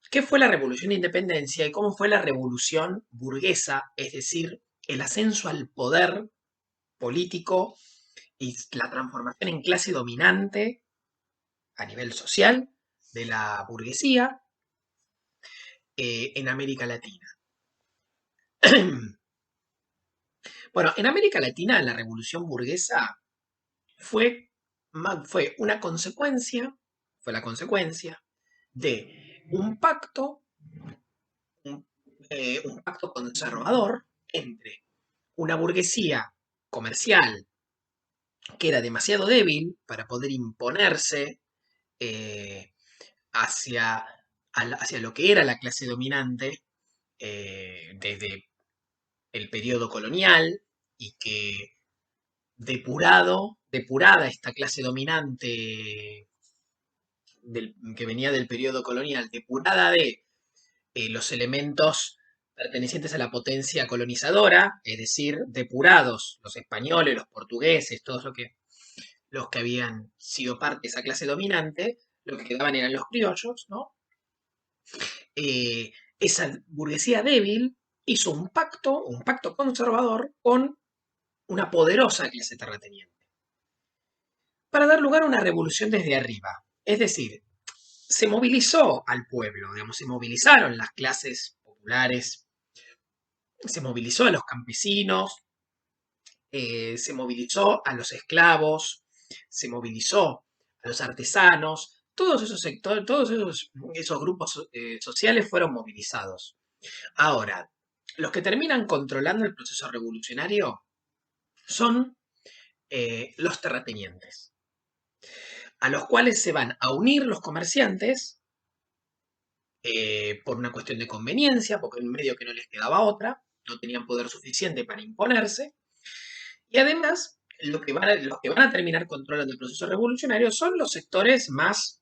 ¿Qué fue la Revolución de Independencia y cómo fue la revolución burguesa? Es decir, el ascenso al poder político y la transformación en clase dominante a nivel social de la burguesía en América Latina. Bueno, en América Latina la revolución burguesa fue, fue una consecuencia, fue la consecuencia de un, un pacto conservador entre una burguesía comercial que era demasiado débil para poder imponerse eh, hacia, hacia lo que era la clase dominante desde el periodo colonial y que depurada esta clase dominante que venía del periodo colonial, depurada de los elementos pertenecientes a la potencia colonizadora, es decir, depurados los españoles, los portugueses, todos los que habían sido parte de esa clase dominante, lo que quedaban eran los criollos, ¿no? Esa burguesía débil hizo un pacto conservador con una poderosa clase terrateniente, para dar lugar a una revolución desde arriba. Es decir, se movilizó al pueblo, digamos, se movilizaron las clases populares, se movilizó a los campesinos, se movilizó a los esclavos, se movilizó a los artesanos, todos esos sectores, esos grupos sociales fueron movilizados. Ahora, los que terminan controlando el proceso revolucionario son los terratenientes, a los cuales se van a unir los comerciantes por una cuestión de conveniencia, porque en un medio que no les quedaba otra, no tenían poder suficiente para imponerse, y además los que van a terminar controlando el proceso revolucionario son los sectores más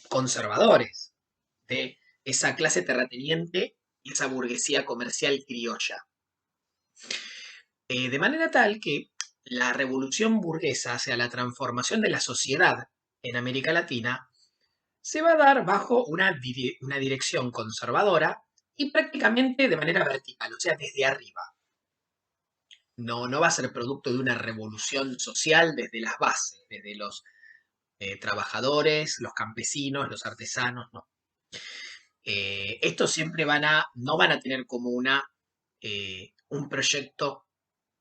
conservadores de esa clase terrateniente y esa burguesía comercial criolla. De manera tal que la revolución burguesa, o sea, la transformación de la sociedad en América Latina, se va a dar bajo una dirección conservadora y prácticamente de manera vertical, o sea, desde arriba. No, no va a ser producto de una revolución social desde las bases, desde los trabajadores, los campesinos, los artesanos, no. Estos siempre no van a tener como un proyecto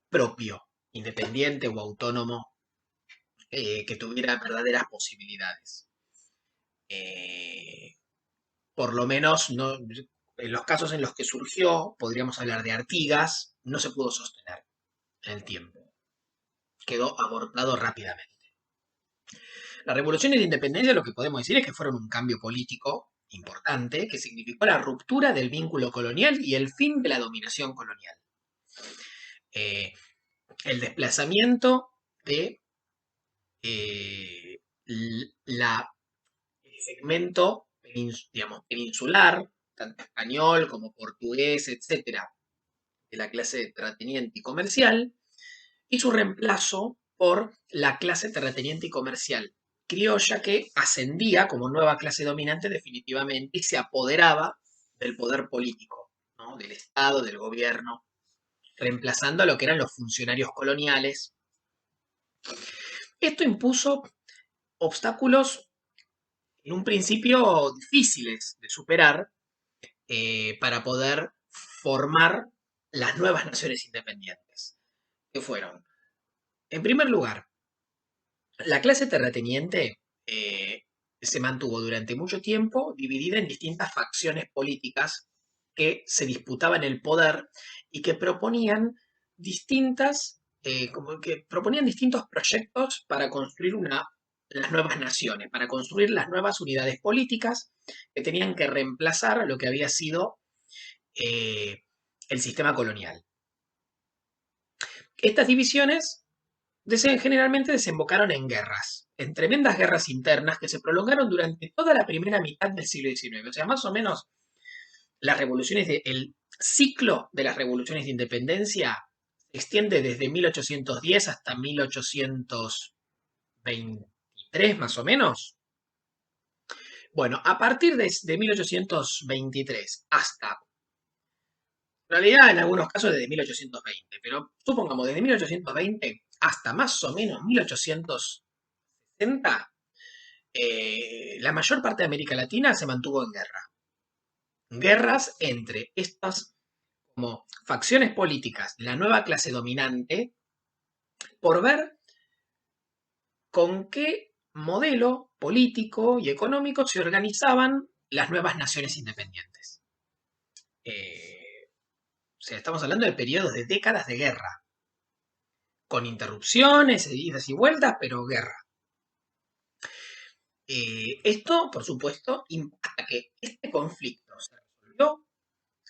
propio, independiente o autónomo, que tuviera verdaderas posibilidades. Eh, por lo menos, no, en los casos en los que surgió, podríamos hablar de Artigas, no se pudo sostener en el tiempo. Quedó abortado rápidamente. Las revoluciones de independencia lo que podemos decir es que fueron un cambio político importante que significó la ruptura del vínculo colonial y el fin de la dominación colonial. Eh, el desplazamiento de eh, la, el segmento digamos, peninsular, tanto español como portugués, etcétera, de la clase terrateniente y comercial, y su reemplazo por la clase terrateniente y comercial criolla que ascendía como nueva clase dominante definitivamente y se apoderaba del poder político, ¿no? Del Estado, del gobierno, reemplazando a lo que eran los funcionarios coloniales. Esto impuso obstáculos en un principio difíciles de superar para poder formar las nuevas naciones independientes, que fueron, en primer lugar, la clase terrateniente se mantuvo durante mucho tiempo dividida en distintas facciones políticas que se disputaban el poder y que proponían como que proponían distintos proyectos para construir las nuevas naciones, para construir las nuevas unidades políticas que tenían que reemplazar lo que había sido eh, el sistema colonial. Estas divisiones generalmente desembocaron en guerras, en tremendas guerras internas que se prolongaron durante toda la primera mitad del siglo XIX. O sea, más o menos el ciclo de las revoluciones de independencia se extiende desde 1810 hasta 1823, más o menos. Bueno, a partir de 1823 hasta, en realidad en algunos casos desde 1820, pero supongamos desde 1820 hasta más o menos 1860, la mayor parte de América Latina se mantuvo en guerra. Guerras entre estas como facciones políticas de la nueva clase dominante por ver con qué modelo político y económico se organizaban las nuevas naciones independientes. O sea, estamos hablando de periodos de décadas de guerra, con interrupciones, idas y vueltas, pero guerra. Esto, por supuesto, impacta que este conflicto se resolvió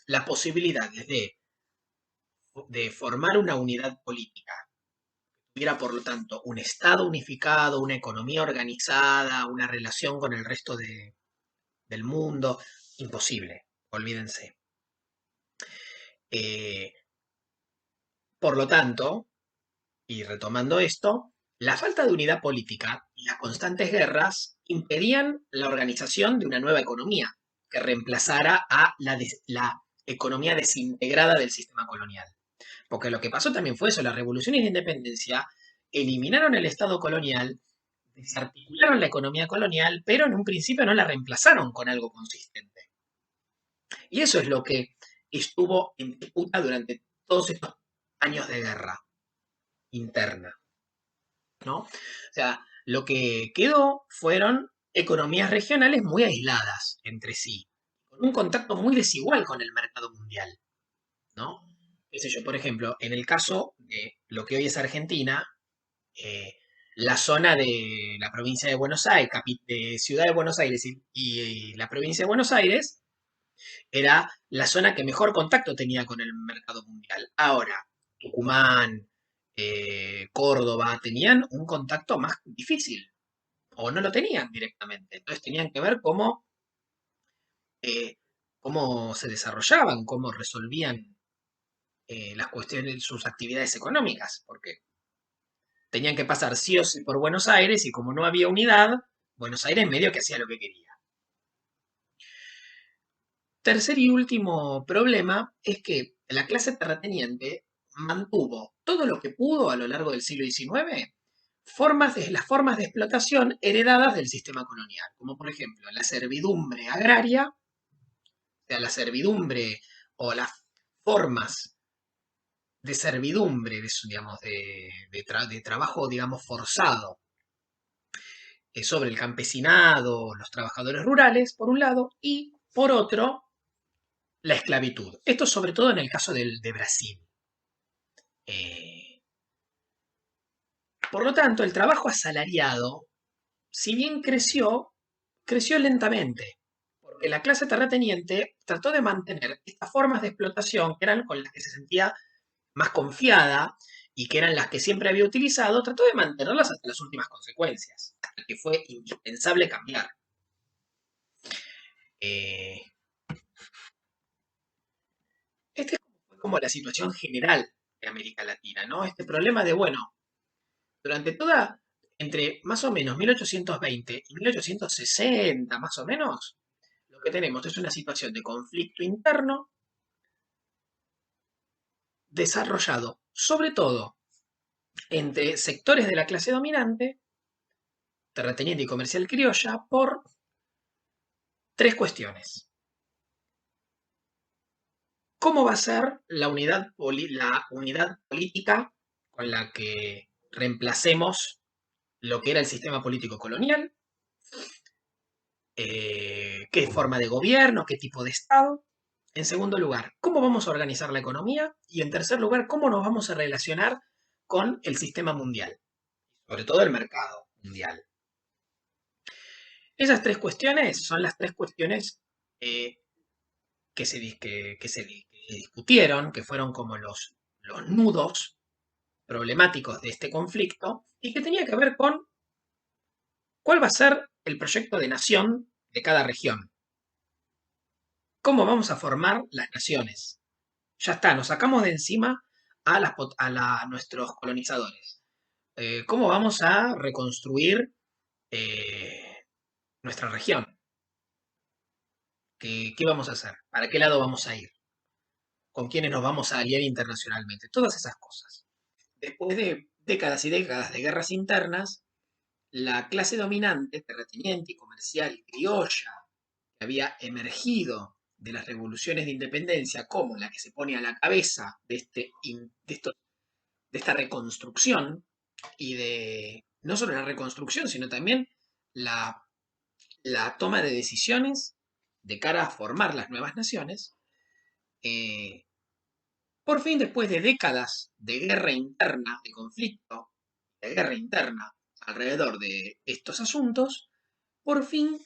la posibilidad de formar una unidad política. Tuviera, por lo tanto, un Estado unificado, una economía organizada, una relación con el resto del mundo. Imposible, olvídense. Eh, por lo tanto, y retomando esto, la falta de unidad política y las constantes guerras impedían la organización de una nueva economía que reemplazara a la economía desintegrada del sistema colonial. Porque lo que pasó también fue eso, las revoluciones de independencia eliminaron el Estado colonial, desarticularon la economía colonial, pero en un principio no la reemplazaron con algo consistente. Y eso es lo que estuvo en disputa durante todos estos años de guerra interna, ¿no? O sea, lo que quedó fueron economías regionales muy aisladas entre sí, con un contacto muy desigual con el mercado mundial, ¿no? Qué sé yo, por ejemplo, en el caso de lo que hoy es Argentina, eh, la zona de la provincia de Buenos Aires, de Ciudad de Buenos Aires y la provincia de Buenos Aires, era la zona que mejor contacto tenía con el mercado mundial. Ahora, Tucumán, Córdoba, tenían un contacto más difícil o no lo tenían directamente. Entonces tenían que ver eh, cómo se desarrollaban, cómo resolvían las cuestiones, sus actividades económicas, porque tenían que pasar sí o sí por Buenos Aires y como no había unidad, Buenos Aires medio que hacía lo que quería. Tercer y último problema es que la clase terrateniente mantuvo todo lo que pudo a lo largo del siglo XIX las formas de explotación heredadas del sistema colonial, como por ejemplo la servidumbre agraria, o sea, la servidumbre o las formas de servidumbre, digamos, de trabajo, digamos, forzado sobre el campesinado, los trabajadores rurales, por un lado, y por otro, la esclavitud. Esto sobre todo en el caso de Brasil. Eh, por lo tanto, el trabajo asalariado, si bien creció lentamente, porque la clase terrateniente trató de mantener estas formas de explotación que eran con las que se sentía más confiada y que eran las que siempre había utilizado, trató de mantenerlas hasta las últimas consecuencias, hasta que fue indispensable cambiar. Eh, este fue como la situación general de América Latina, ¿no? Este problema de, bueno, durante toda, entre más o menos 1820 y 1860, más o menos, lo que tenemos es una situación de conflicto interno desarrollado, sobre todo, entre sectores de la clase dominante, terrateniente y comercial criolla, por tres cuestiones. ¿Cómo va a ser la unidad política con la que reemplacemos lo que era el sistema político colonial? ¿Qué forma de gobierno? ¿Qué tipo de Estado? En segundo lugar, ¿cómo vamos a organizar la economía? Y en tercer lugar, ¿cómo nos vamos a relacionar con el sistema mundial? Sobre todo el mercado mundial. Esas tres cuestiones son las tres cuestiones eh, que se discutieron, que fueron como los nudos problemáticos de este conflicto y que tenía que ver con cuál va a ser el proyecto de nación de cada región. ¿Cómo vamos a formar las naciones? Ya está, nos sacamos de encima a nuestros colonizadores. ¿Cómo vamos a reconstruir nuestra región? ¿Qué vamos a hacer? ¿Para qué lado vamos a ir? ¿Con quiénes nos vamos a aliar internacionalmente? Todas esas cosas. Después de décadas y décadas de guerras internas, la clase dominante, terrateniente y comercial criolla, que había emergido de las revoluciones de independencia como la que se pone a la cabeza de esta reconstrucción y de no solo la reconstrucción, sino también la, la toma de decisiones de cara a formar las nuevas naciones, eh, por fin, después de décadas de guerra interna, de conflicto, de guerra interna alrededor de estos asuntos, por fin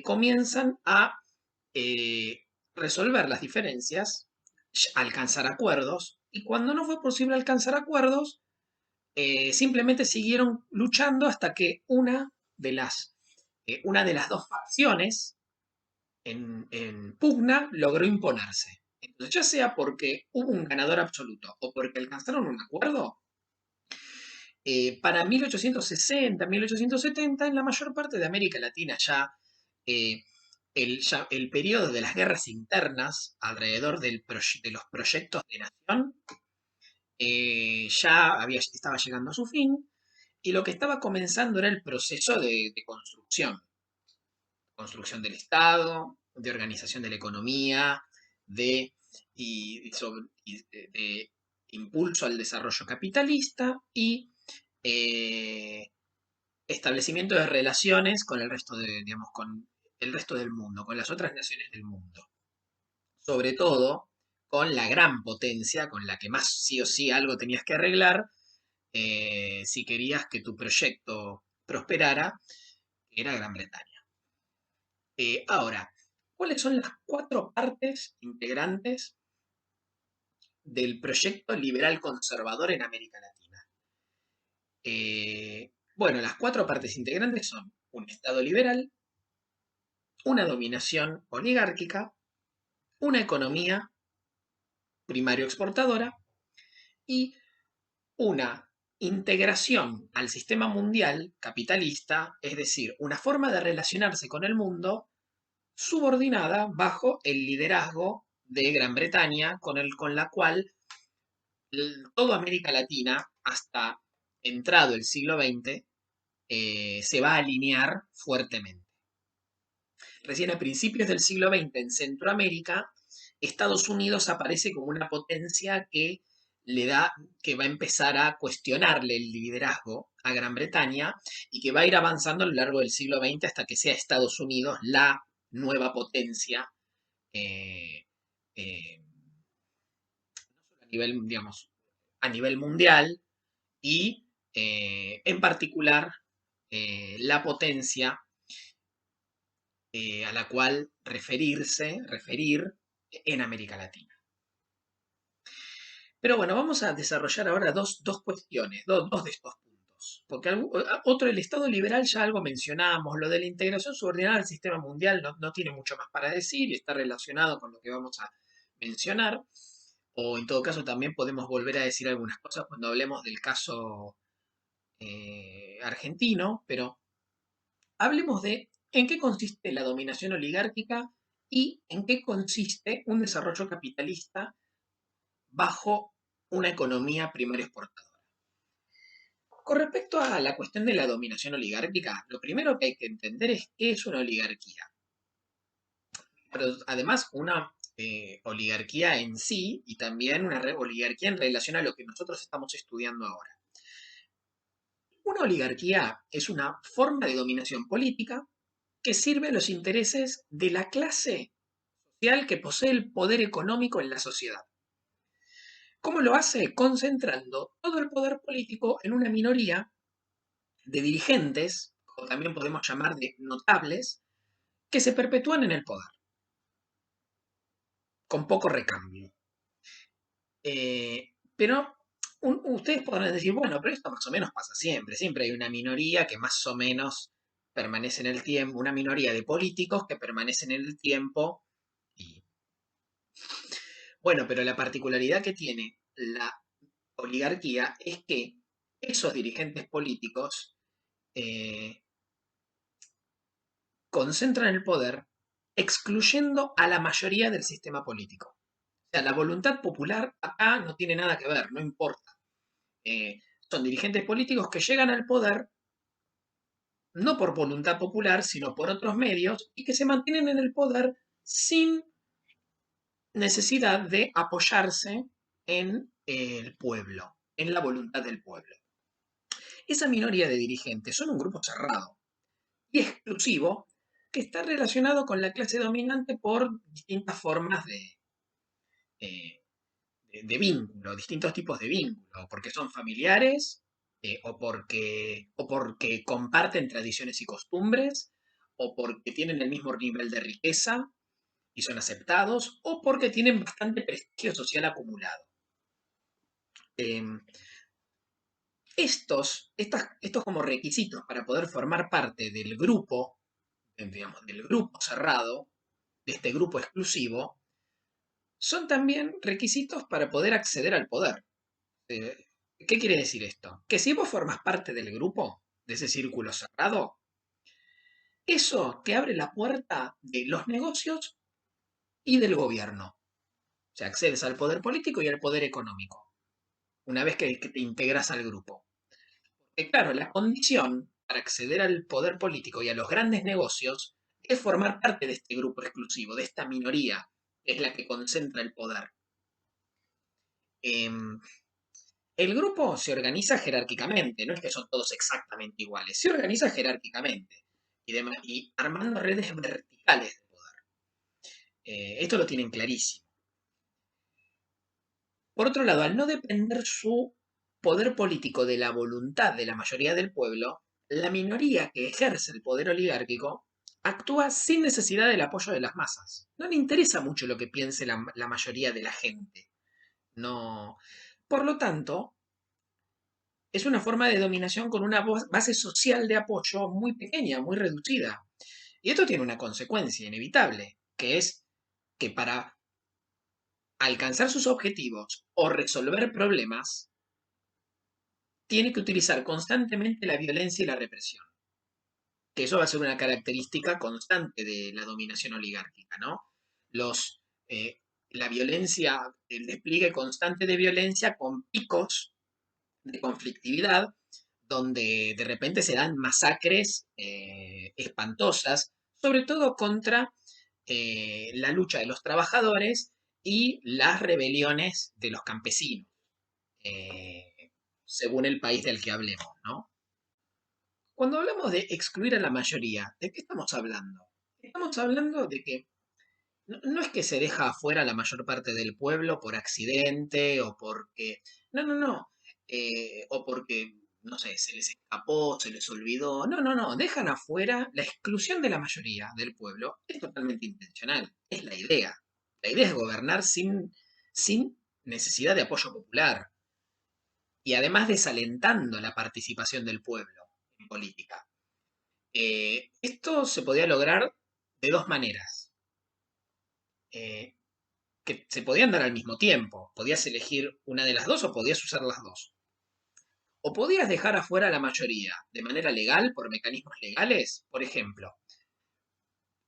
comienzan a eh, resolver las diferencias, alcanzar acuerdos, y cuando no fue posible alcanzar acuerdos, simplemente siguieron luchando hasta que una de las dos facciones en pugna logró imponerse. Entonces, ya sea porque hubo un ganador absoluto o porque alcanzaron un acuerdo, para 1860, 1870, en la mayor parte de América Latina eh, ya el periodo de las guerras internas alrededor de los proyectos de nación estaba llegando a su fin y lo que estaba comenzando era el proceso de construcción del Estado, de organización de la economía, de, de impulso al desarrollo capitalista y eh, establecimiento de relaciones con el resto digamos, con el resto del mundo, con las otras naciones del mundo. Sobre todo con la gran potencia con la que más sí o sí algo tenías que arreglar si querías que tu proyecto prosperara, que era Gran Bretaña. Ahora, ¿cuáles son las cuatro partes integrantes del proyecto liberal conservador en América Latina? Bueno, las cuatro partes integrantes son un Estado liberal, una dominación oligárquica, una economía primario exportadora y una integración al sistema mundial capitalista, es decir, una forma de relacionarse con el mundo subordinada bajo el liderazgo de Gran Bretaña, con la cual toda América Latina, hasta entrado el siglo XX, se va a alinear fuertemente. Recién a principios del siglo XX en Centroamérica, Estados Unidos aparece como una potencia que va a empezar a cuestionarle el liderazgo a Gran Bretaña y que va a ir avanzando a lo largo del siglo XX hasta que sea Estados Unidos la nueva potencia eh, eh, a nivel, digamos, a nivel mundial y en particular la potencia a la cual referir en América Latina. Pero bueno, vamos a desarrollar ahora dos cuestiones, dos de estos puntos. Porque otro, el Estado liberal ya algo mencionamos, lo de la integración subordinada al sistema mundial no tiene mucho más para decir y está relacionado con lo que vamos a mencionar. O en todo caso también podemos volver a decir algunas cosas cuando hablemos del caso argentino, pero hablemos de en qué consiste la dominación oligárquica y en qué consiste un desarrollo capitalista bajo una economía primaria exportadora. Con respecto a la cuestión de la dominación oligárquica, lo primero que hay que entender es qué es una oligarquía. Pero además una oligarquía en sí y también una oligarquía en relación a lo que nosotros estamos estudiando ahora. Una oligarquía es una forma de dominación política que sirve a los intereses de la clase social que posee el poder económico en la sociedad. ¿Cómo lo hace? Concentrando todo el poder político en una minoría de dirigentes, o también podemos llamar de notables, que se perpetúan en el poder, con poco recambio. Pero ustedes podrán decir, bueno, pero esto más o menos pasa siempre. Siempre hay una minoría que más o menos permanece en el tiempo, una minoría de políticos que permanecen en el tiempo. Y, bueno, pero la particularidad que tiene la oligarquía es que esos dirigentes políticos eh, concentran el poder excluyendo a la mayoría del sistema político. O sea, la voluntad popular acá no tiene nada que ver, no importa. Son dirigentes políticos que llegan al poder no por voluntad popular, sino por otros medios, y que se mantienen en el poder sin necesidad de apoyarse en el pueblo, en la voluntad del pueblo. Esa minoría de dirigentes son un grupo cerrado y exclusivo que está relacionado con la clase dominante por distintas formas eh, de vínculo, distintos tipos de vínculo, porque son familiares, o porque comparten tradiciones y costumbres, o porque tienen el mismo nivel de riqueza y son aceptados, o porque tienen bastante prestigio social acumulado. Em, estos como requisitos para poder formar parte del grupo, digamos, del grupo cerrado, de este grupo exclusivo, son también requisitos para poder acceder al poder. Eh, ¿Qué quiere decir esto? Que si vos formas parte del grupo, de ese círculo cerrado, eso te abre la puerta de los negocios y del gobierno. O sea, accedes al poder político y al poder económico, una vez que te integras al grupo. Claro, la condición para acceder al poder político y a los grandes negocios es formar parte de este grupo exclusivo, de esta minoría, que es la que concentra el poder. Em, el grupo se organiza jerárquicamente, no es que son todos exactamente iguales, se organiza jerárquicamente y armando redes verticales de poder. Esto lo tienen clarísimo. Por otro lado, al no depender su poder político de la voluntad de la mayoría del pueblo, la minoría que ejerce el poder oligárquico actúa sin necesidad del apoyo de las masas. No le interesa mucho lo que piense la mayoría de la gente. No. Por lo tanto, es una forma de dominación con una base social de apoyo muy pequeña, muy reducida. Y esto tiene una consecuencia inevitable, que es que para alcanzar sus objetivos o resolver problemas, tiene que utilizar constantemente la violencia y la represión. Que eso va a ser una característica constante de la dominación oligárquica, ¿no? Los, la violencia, el despliegue constante de violencia con picos de conflictividad, donde de repente se dan masacres espantosas, sobre todo contra la lucha de los trabajadores y las rebeliones de los campesinos, según el país del que hablemos, ¿no? Cuando hablamos de excluir a la mayoría, ¿de qué estamos hablando? Estamos hablando de que no es que se deja afuera la mayor parte del pueblo por accidente o porque... No, no, no. O porque, no sé, se les escapó, se les olvidó. No, no, no. Dejan afuera la exclusión de la mayoría del pueblo. Es totalmente intencional. Es la idea. La idea es gobernar sin necesidad de apoyo popular y además desalentando la participación del pueblo en política. Esto se podía lograr de dos maneras. Eh, que se podían dar al mismo tiempo. Podías elegir una de las dos o podías usar las dos. O podías dejar afuera a la mayoría de manera legal, por mecanismos legales, por ejemplo,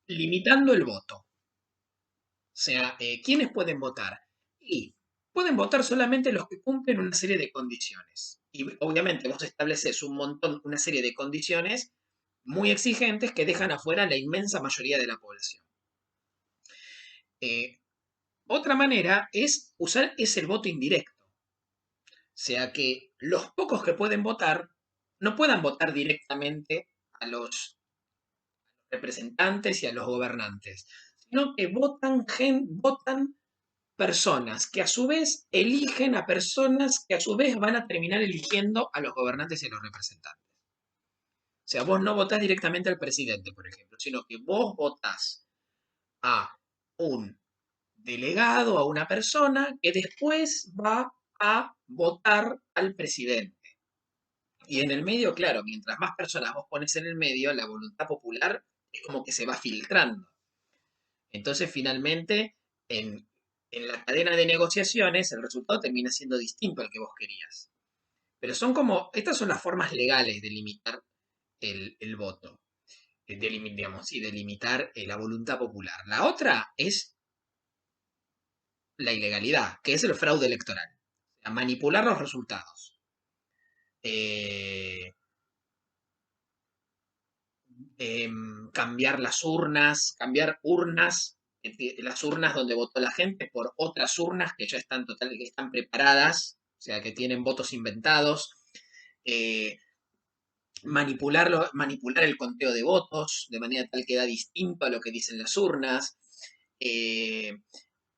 limitando el voto. O sea, ¿quiénes pueden votar? Y pueden votar solamente los que cumplen una serie de condiciones. Y obviamente vos estableces un montón, una serie de condiciones muy exigentes que dejan afuera a la inmensa mayoría de la población. Eh, Otra manera es usar el voto indirecto. O sea que los pocos que pueden votar no puedan votar directamente a los representantes y a los gobernantes, sino que votan personas que a su vez eligen a personas que a su vez van a terminar eligiendo a los gobernantes y a los representantes. O sea, vos no votás directamente al presidente, por ejemplo, sino que vos votás a un delegado, a una persona que después va a votar al presidente. Y en el medio, claro, mientras más personas vos pones en el medio, la voluntad popular es como que se va filtrando. Entonces, finalmente, en la cadena de negociaciones, el resultado termina siendo distinto al que vos querías. Pero estas son las formas legales de limitar el voto. digamos, y delimitar la voluntad popular. La otra es la ilegalidad, que es el fraude electoral. O sea, manipular los resultados. Eh, Cambiar las urnas, cambiar urnas, las urnas donde votó la gente por otras urnas que ya están que están preparadas, o sea, que tienen votos inventados. Eh, Manipular el conteo de votos de manera tal que da distinto a lo que dicen las urnas. Eh,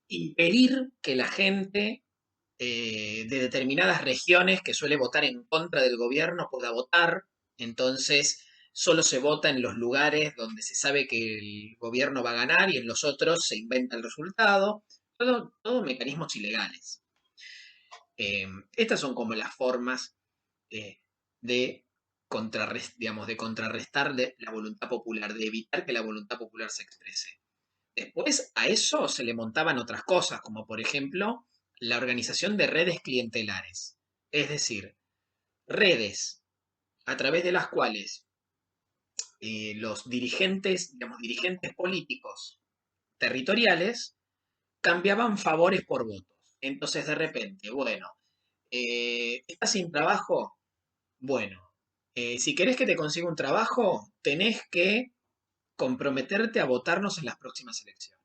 Impedir que la gente de determinadas regiones que suele votar en contra del gobierno pueda votar. Entonces, solo se vota en los lugares donde se sabe que el gobierno va a ganar y en los otros se inventa el resultado. Todo mecanismos ilegales. Estas son como las formas eh, de, digamos, de contrarrestar la voluntad popular, de evitar que la voluntad popular se exprese. Después a eso se le montaban otras cosas, como por ejemplo la organización de redes clientelares. Es decir, redes a través de las cuales los dirigentes, digamos, dirigentes políticos territoriales cambiaban favores por votos. Entonces de repente, bueno, ¿estás sin trabajo? Bueno, si querés que te consiga un trabajo, tenés que comprometerte a votarnos en las próximas elecciones.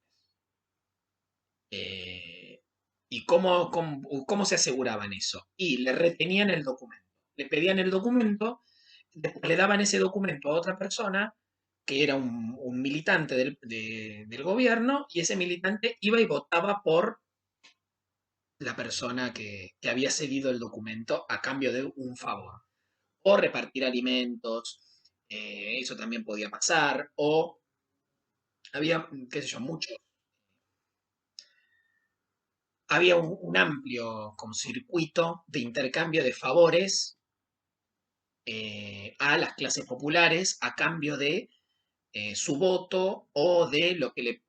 Eh, ¿Y cómo se aseguraban eso? Y le retenían el documento. Le pedían el documento, después le daban ese documento a otra persona que era un militante del gobierno y ese militante iba y votaba por la persona que había cedido el documento a cambio de un favor. O repartir alimentos, eso también podía pasar, o había, qué sé yo, había un amplio como circuito de intercambio de favores a las clases populares a cambio de su voto o de lo que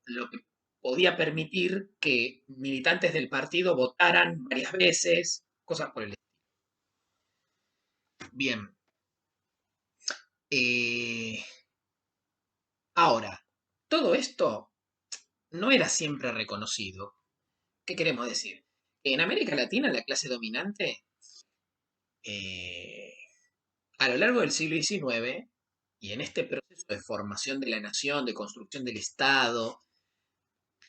podía permitir que militantes del partido votaran varias veces, cosas por el estilo. Bien, eh, ahora, todo esto no era siempre reconocido. ¿Qué queremos decir? En América Latina la clase dominante eh, a lo largo del siglo XIX y en este proceso de formación de la nación, de construcción del Estado,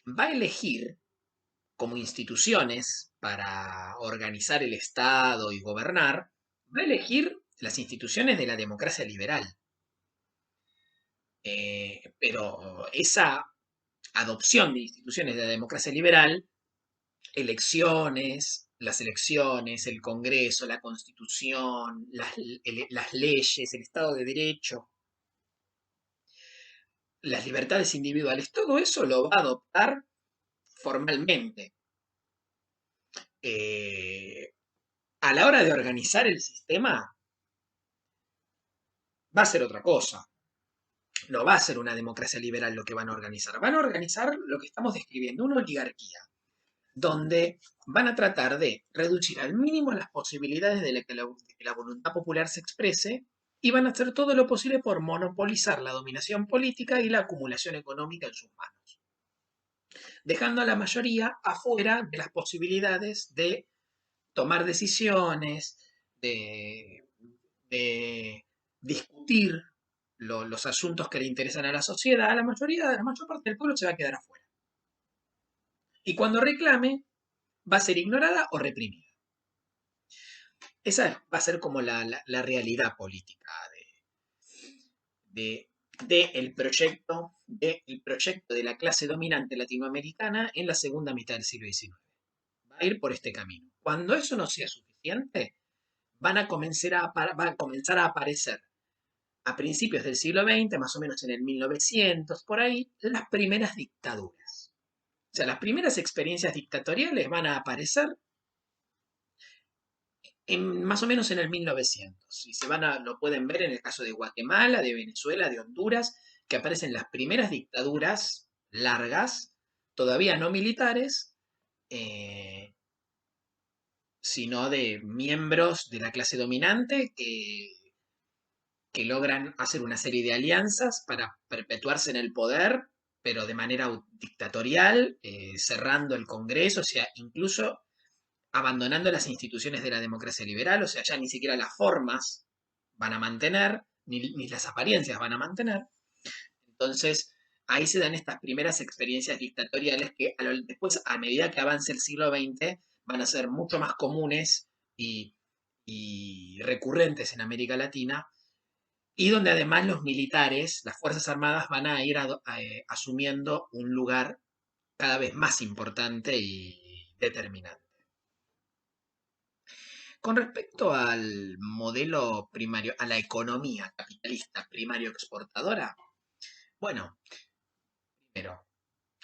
va a elegir como instituciones para organizar el Estado y gobernar, va a elegir las instituciones de la democracia liberal. Pero esa adopción de instituciones de la democracia liberal, las elecciones, el Congreso, la Constitución, las leyes, el Estado de Derecho, las libertades individuales, todo eso lo va a adoptar formalmente. Eh, a la hora de organizar el sistema, va a ser otra cosa. No va a ser una democracia liberal lo que van a organizar. Van a organizar lo que estamos describiendo, una oligarquía, donde van a tratar de reducir al mínimo las posibilidades de que la voluntad popular se exprese y van a hacer todo lo posible por monopolizar la dominación política y la acumulación económica en sus manos, dejando a la mayoría afuera de las posibilidades de tomar decisiones, de, de discutir los asuntos que le interesan a la sociedad. La mayor parte del pueblo se va a quedar afuera. Y cuando reclame, va a ser ignorada o reprimida. Esa va a ser como la realidad política de, el proyecto de la clase dominante latinoamericana en la segunda mitad del siglo XIX. Va a ir por este camino. Cuando eso no sea suficiente, va a comenzar a aparecer a principios del siglo XX, más o menos en el 1900, por ahí, las primeras dictaduras. O sea, las primeras experiencias dictatoriales van a aparecer más o menos en el 1900. Y lo pueden ver en el caso de Guatemala, de Venezuela, de Honduras, que aparecen las primeras dictaduras largas, todavía no militares, eh, sino de miembros de la clase dominante que logran hacer una serie de alianzas para perpetuarse en el poder, pero de manera dictatorial, cerrando el Congreso, o sea, incluso abandonando las instituciones de la democracia liberal, o sea, ya ni siquiera las formas van a mantener, ni las apariencias van a mantener. Entonces, ahí se dan estas primeras experiencias dictatoriales que después, a medida que avance el siglo XX, van a ser mucho más comunes y recurrentes en América Latina, y donde además los militares, las Fuerzas Armadas, van a ir asumiendo un lugar cada vez más importante y determinante. Con respecto al modelo primario, a la economía capitalista primario exportadora, bueno, primero,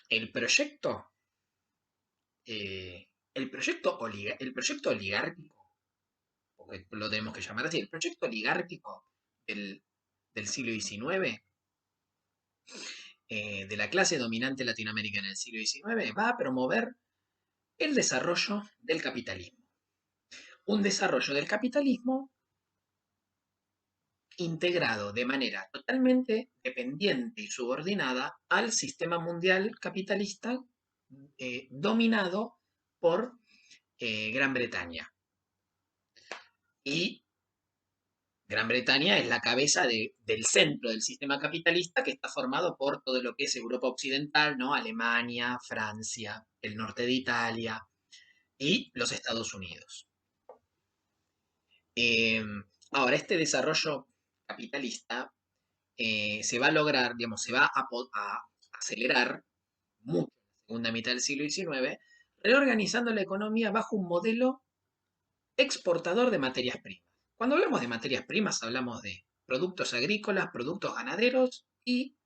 el proyecto, el proyecto oligárquico, porque lo tenemos que llamar así, el proyecto oligárquico del, del siglo XIX, de la clase dominante latinoamericana en el siglo XIX, va a promover el desarrollo del capitalismo. Un desarrollo del capitalismo integrado de manera totalmente dependiente y subordinada al sistema mundial capitalista, dominado por Gran Bretaña. Y Gran Bretaña es la cabeza del centro del sistema capitalista, que está formado por todo lo que es Europa Occidental, ¿no? Alemania, Francia, el norte de Italia y los Estados Unidos. Eh, Ahora, este desarrollo capitalista se va a lograr, digamos, se va a acelerar mucho en la segunda mitad del siglo XIX, reorganizando la economía bajo un modelo exportador de materias primas. Cuando hablamos de materias primas, hablamos de productos agrícolas, productos ganaderos y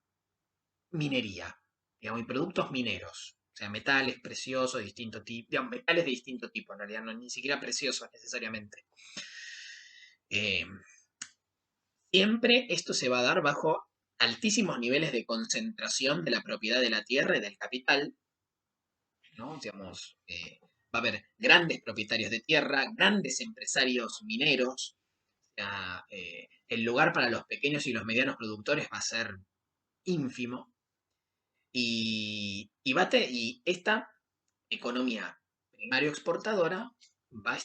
minería, digamos, y productos mineros. O sea, metales preciosos de distinto tipo, digamos, metales de distinto tipo, en realidad, no ni siquiera preciosos necesariamente. Eh, Siempre esto se va a dar bajo altísimos niveles de concentración de la propiedad de la tierra y del capital, ¿no? Digamos, va a haber grandes propietarios de tierra, grandes empresarios mineros. O sea, el lugar para los pequeños y los medianos productores va a ser ínfimo. Y esta economía primario exportadora va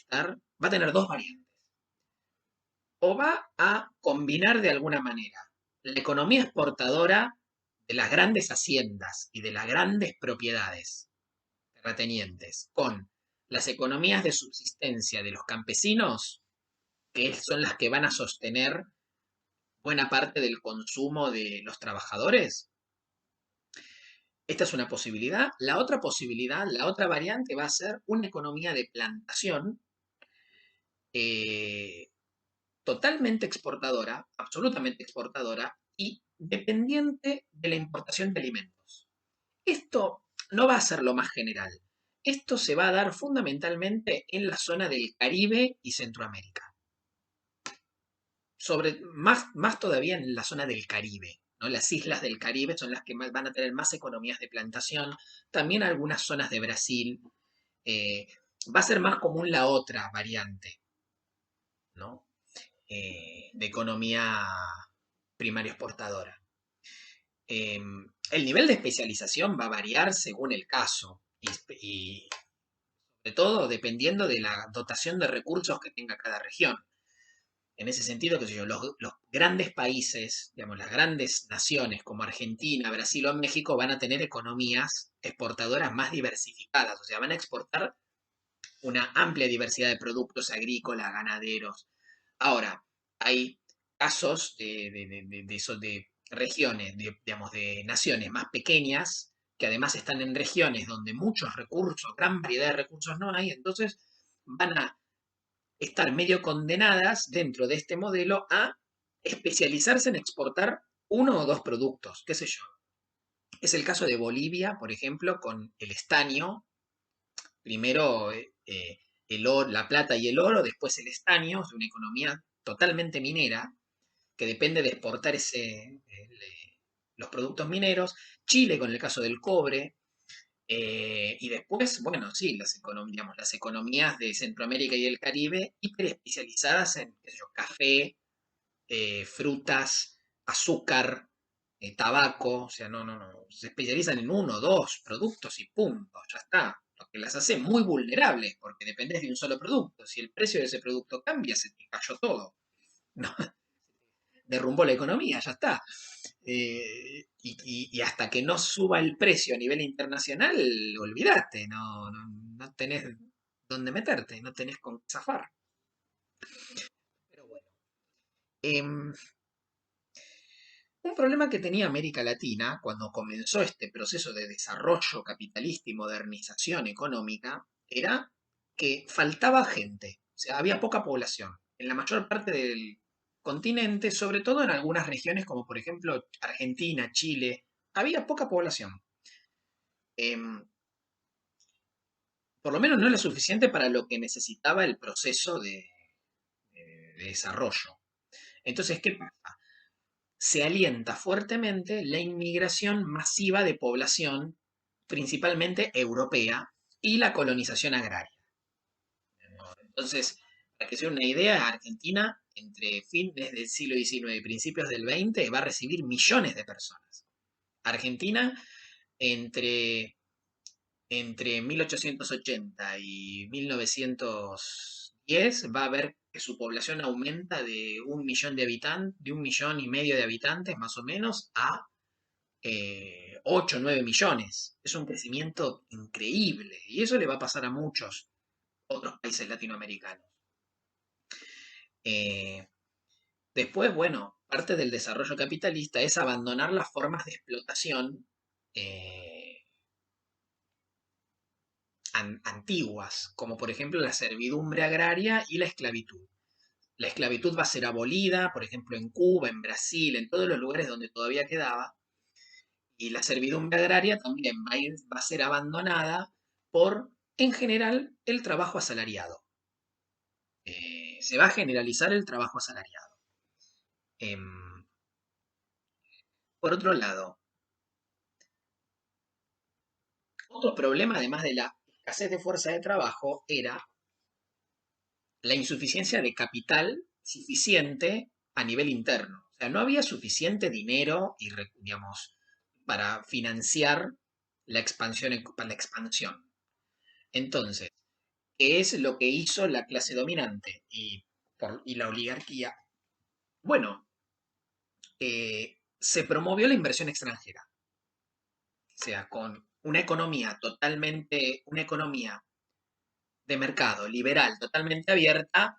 a tener dos variantes. O va a combinar de alguna manera la economía exportadora de las grandes haciendas y de las grandes propiedades terratenientes con las economías de subsistencia de los campesinos, que son las que van a sostener buena parte del consumo de los trabajadores. Esta es una posibilidad. La otra posibilidad, la otra variante va a ser una economía de plantación, eh, totalmente exportadora, absolutamente exportadora y dependiente de la importación de alimentos. Esto no va a ser lo más general. Esto se va a dar fundamentalmente en la zona del Caribe y Centroamérica. Más todavía en la zona del Caribe, ¿no? Las islas del Caribe son las que van a tener más economías de plantación. También algunas zonas de Brasil. eh, Va a ser más común la otra variante, ¿no? De economía primaria exportadora. El nivel de especialización va a variar según el caso y sobre todo dependiendo de la dotación de recursos que tenga cada región. En ese sentido, qué sé yo, los grandes países, digamos, las grandes naciones como Argentina, Brasil o México van a tener economías exportadoras más diversificadas, o sea, van a exportar una amplia diversidad de productos agrícolas, ganaderos. Ahora, hay casos de regiones, digamos, de naciones más pequeñas, que además están en regiones donde muchos recursos, gran variedad de recursos no hay, entonces van a estar medio condenadas dentro de este modelo a especializarse en exportar uno o dos productos, qué sé yo. Es el caso de Bolivia, por ejemplo, con el estaño, primero la plata y el oro, después el estaño, es una economía totalmente minera que depende de exportar los productos mineros. Chile con el caso del cobre. Y después, bueno, sí, digamos, las economías de Centroamérica y el Caribe hiper especializadas en qué sé yo, café, frutas, azúcar, tabaco, o sea, no, se especializan en uno o dos productos y punto, ya está. Lo que las hace muy vulnerables, porque dependes de un solo producto. Si el precio de ese producto cambia, se te cayó todo. No, derrumbó la economía, ya está. Y hasta que no suba el precio a nivel internacional, olvídate, no tenés dónde meterte, no tenés con qué zafar. Pero bueno. Em, un problema que tenía América Latina cuando comenzó este proceso de desarrollo capitalista y modernización económica era que faltaba gente, o sea, había poca población. En la mayor parte del continente, sobre todo en algunas regiones como por ejemplo Argentina, Chile, había poca población. Em, por lo menos no lo suficiente para lo que necesitaba el proceso de desarrollo. Entonces, ¿qué pasa? Se alienta fuertemente la inmigración masiva de población, principalmente europea, y la colonización agraria. Entonces, para que se den una idea, Argentina, entre fines del siglo XIX y principios del XX, va a recibir millones de personas. Argentina, entre, entre 1880 y 1910, va a ver que su población aumenta de 1 millón de habitantes, de 1,5 millones de habitantes más o menos, a 8 o 9 millones. Es un crecimiento increíble y eso le va a pasar a muchos otros países latinoamericanos. Eh, después, bueno, parte del desarrollo capitalista es abandonar las formas de explotación eh, antiguas, como por ejemplo la servidumbre agraria y la esclavitud. La esclavitud va a ser abolida, por ejemplo, en Cuba, en Brasil, en todos los lugares donde todavía quedaba, y la servidumbre agraria también va a ser abandonada por, en general, el trabajo asalariado. Se va a generalizar el trabajo asalariado. Em, por otro lado, otro problema, además de la escasez de fuerza de trabajo, era la insuficiencia de capital suficiente a nivel interno. O sea, no había suficiente dinero y, digamos, para financiar la expansión. Entonces, ¿qué es lo que hizo la clase dominante y la oligarquía? Bueno, se promovió la inversión extranjera, o sea, con una economía de mercado liberal totalmente abierta.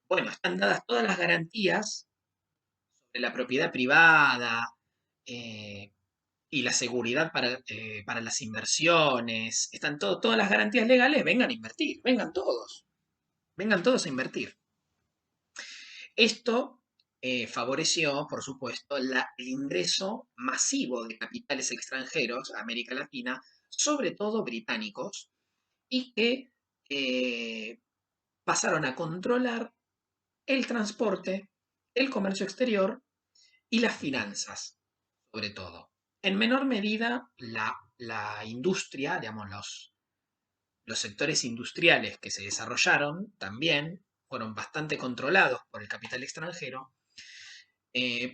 Bueno, están dadas todas las garantías de la propiedad privada eh, y la seguridad para las inversiones, están todas las garantías legales, vengan a invertir, vengan todos a invertir. Esto favoreció, por supuesto, el ingreso masivo de capitales extranjeros a América Latina, sobre todo británicos, y que eh, pasaron a controlar el transporte, el comercio exterior y las finanzas, sobre todo. En menor medida, la industria, digamos, los sectores industriales que se desarrollaron también fueron bastante controlados por el capital extranjero,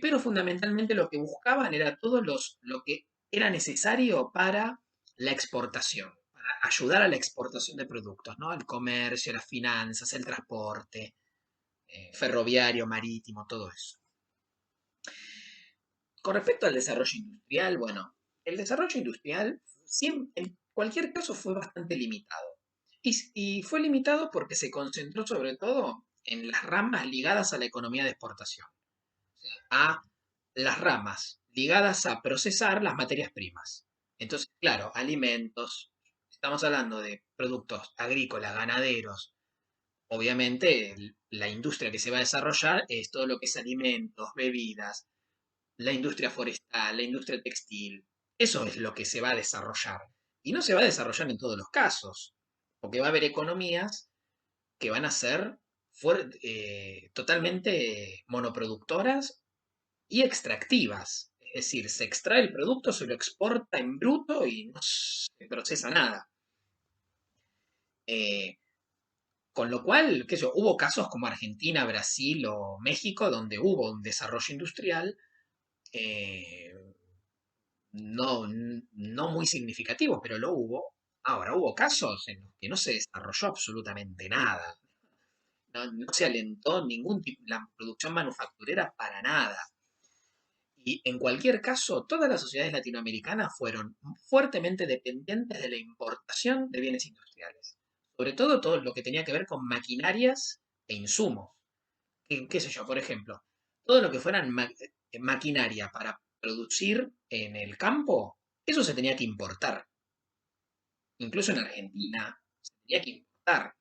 pero fundamentalmente lo que buscaban era lo que era necesario para la exportación, para ayudar a la exportación de productos, ¿no? El comercio, las finanzas, el transporte, ferroviario, marítimo, todo eso. Con respecto al desarrollo industrial, bueno, el desarrollo industrial en cualquier caso fue bastante limitado. Y fue limitado porque se concentró sobre todo en las ramas ligadas a la economía de exportación, a las ramas ligadas a procesar las materias primas. Entonces, claro, alimentos, estamos hablando de productos agrícolas, ganaderos. Obviamente, la industria que se va a desarrollar es todo lo que es alimentos, bebidas, la industria forestal, la industria textil. Eso es lo que se va a desarrollar. Y no se va a desarrollar en todos los casos, porque va a haber economías que van a ser totalmente monoproductoras y extractivas. Es decir, se extrae el producto, se lo exporta en bruto y no se procesa nada. Eh, Con lo cual, qué sé yo, hubo casos como Argentina, Brasil o México donde hubo un desarrollo industrial eh, no muy significativo, pero lo hubo. Ahora, hubo casos en los que no se desarrolló absolutamente nada. No se alentó ningún tipo, la producción manufacturera para nada. Y en cualquier caso, todas las sociedades latinoamericanas fueron fuertemente dependientes de la importación de bienes industriales. Sobre todo lo que tenía que ver con maquinarias e insumos. Qué sé yo, por ejemplo, todo lo que fueran maquinaria para producir en el campo, eso se tenía que importar. Incluso en Argentina se tenía que importar.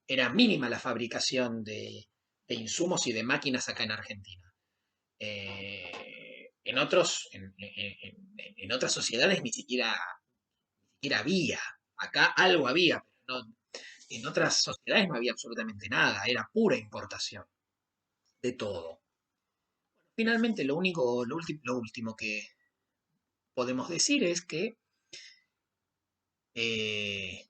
Era mínima la fabricación de insumos y de máquinas acá en Argentina. En otras sociedades ni siquiera había. Acá algo había, pero en otras sociedades no había absolutamente nada. Era pura importación de todo. Finalmente, lo último que podemos decir es que eh,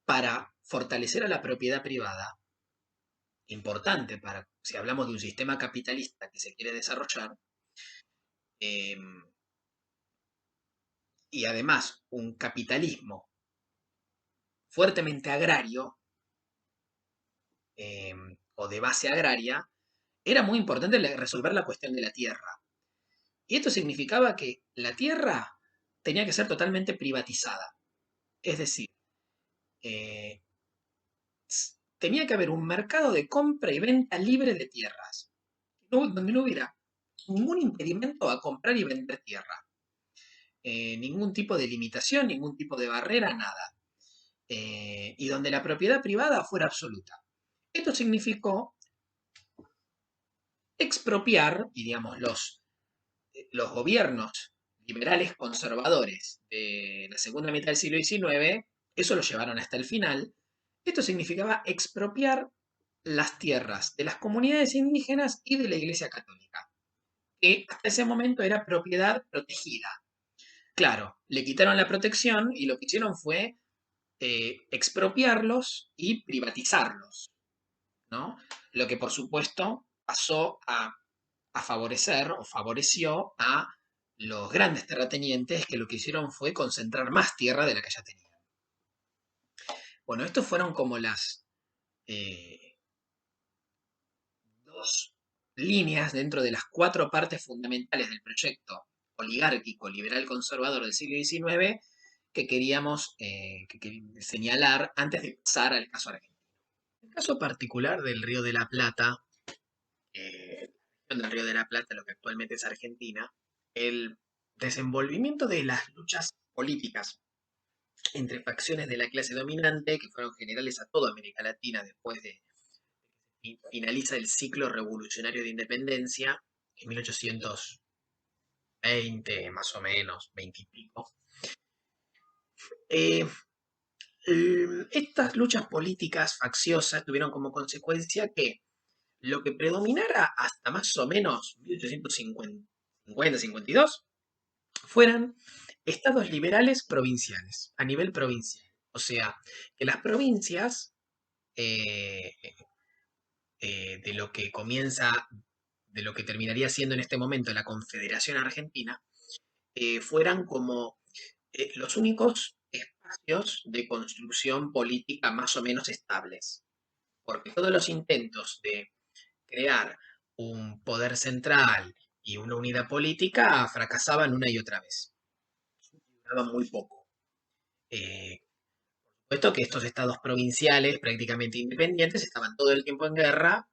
para fortalecer a la propiedad privada, importante para si hablamos de un sistema capitalista que se quiere desarrollar, eh, y además un capitalismo fuertemente agrario eh, o de base agraria, era muy importante resolver la cuestión de la tierra. Y esto significaba que la tierra tenía que ser totalmente privatizada. Es decir, eh, tenía que haber un mercado de compra y venta libre de tierras, donde no hubiera ningún impedimento a comprar y vender tierra, ningún tipo de limitación, ningún tipo de barrera, nada, y donde la propiedad privada fuera absoluta. Esto significó expropiar, y digamos, los gobiernos liberales conservadores de la segunda mitad del siglo XIX, eso lo llevaron hasta el final. Esto significaba expropiar las tierras de las comunidades indígenas y de la Iglesia Católica, que hasta ese momento era propiedad protegida. Claro, le quitaron la protección y lo que hicieron fue expropiarlos y privatizarlos, ¿no? Lo que por supuesto pasó a favorecer o favoreció a los grandes terratenientes que lo que hicieron fue concentrar más tierra de la que ya tenían. Bueno, estos fueron como las eh, dos líneas dentro de las cuatro partes fundamentales del proyecto oligárquico liberal conservador del siglo XIX que queríamos señalar antes de pasar al caso argentino. El caso particular del Río de la Plata, la región del Río de la Plata, lo que actualmente es Argentina, el desenvolvimiento de las luchas políticas entre facciones de la clase dominante, que fueron generales a toda América Latina después de que finaliza el ciclo revolucionario de independencia en 1820, más o menos, 20 y pico. Eh, Estas luchas políticas facciosas tuvieron como consecuencia que lo que predominara hasta más o menos 1850-52 fueran estados liberales provinciales, a nivel provincial. O sea, que las provincias eh, de lo que comienza, de lo que terminaría siendo en este momento la Confederación Argentina, fueran como los únicos espacios de construcción política más o menos estables. Porque todos los intentos de crear un poder central y una unidad política fracasaban una y otra vez. Duraban muy poco. Puesto que estos estados provinciales, prácticamente independientes, estaban todo el tiempo en guerra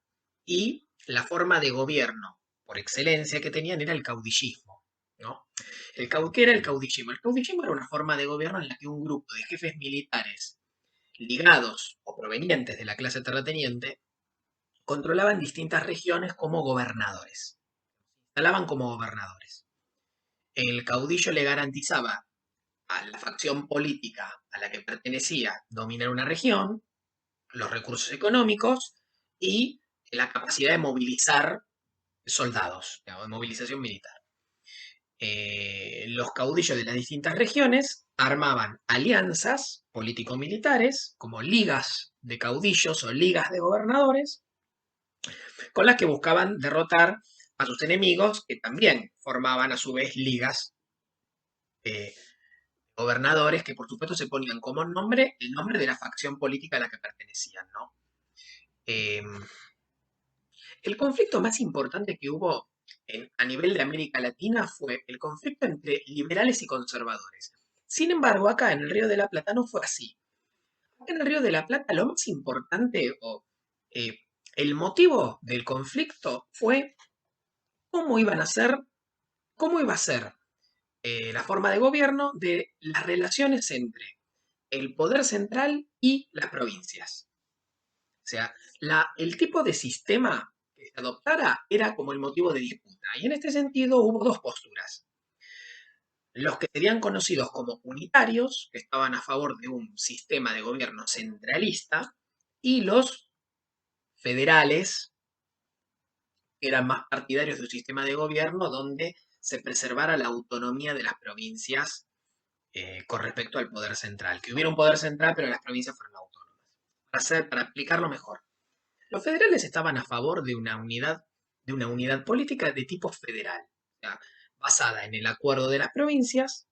y la forma de gobierno por excelencia que tenían era el caudillismo, ¿no? ¿Qué era el caudillismo? El caudillismo era una forma de gobierno en la que un grupo de jefes militares ligados o provenientes de la clase terrateniente controlaban distintas regiones como gobernadores, instalaban como gobernadores. El caudillo le garantizaba a la facción política a la que pertenecía dominar una región, los recursos económicos y la capacidad de movilizar soldados, digamos, de movilización militar. los caudillos de las distintas regiones armaban alianzas político-militares, como ligas de caudillos o ligas de gobernadores, con las que buscaban derrotar a sus enemigos, que también formaban a su vez ligas de gobernadores, que por supuesto se ponían como nombre el nombre de la facción política a la que pertenecían, ¿no? Eh, el conflicto más importante que hubo a nivel de América Latina fue el conflicto entre liberales y conservadores. Sin embargo, acá en el Río de la Plata no fue así. Acá en el Río de la Plata lo más importante o eh, el motivo del conflicto fue cómo iban a ser, cómo iba a ser la forma de gobierno de las relaciones entre el poder central y las provincias. O sea, el tipo de sistema que se adoptara era como el motivo de disputa. Y en este sentido hubo dos posturas. Los que serían conocidos como unitarios, que estaban a favor de un sistema de gobierno centralista, y los federales, que eran más partidarios de un sistema de gobierno donde se preservara la autonomía de las provincias con respecto al poder central. Que hubiera un poder central, pero las provincias fueran autónomas. Para explicarlo mejor, los federales estaban a favor de una unidad política de tipo federal, o sea, basada en el acuerdo de las provincias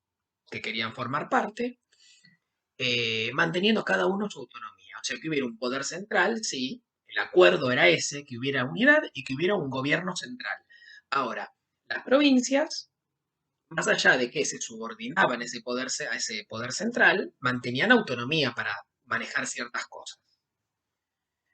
que querían formar parte, manteniendo cada uno su autonomía. O sea, que hubiera un poder central, sí, el acuerdo era ese, que hubiera unidad y que hubiera un gobierno central. Ahora, las provincias, más allá de que se subordinaban a ese poder central, mantenían autonomía para manejar ciertas cosas.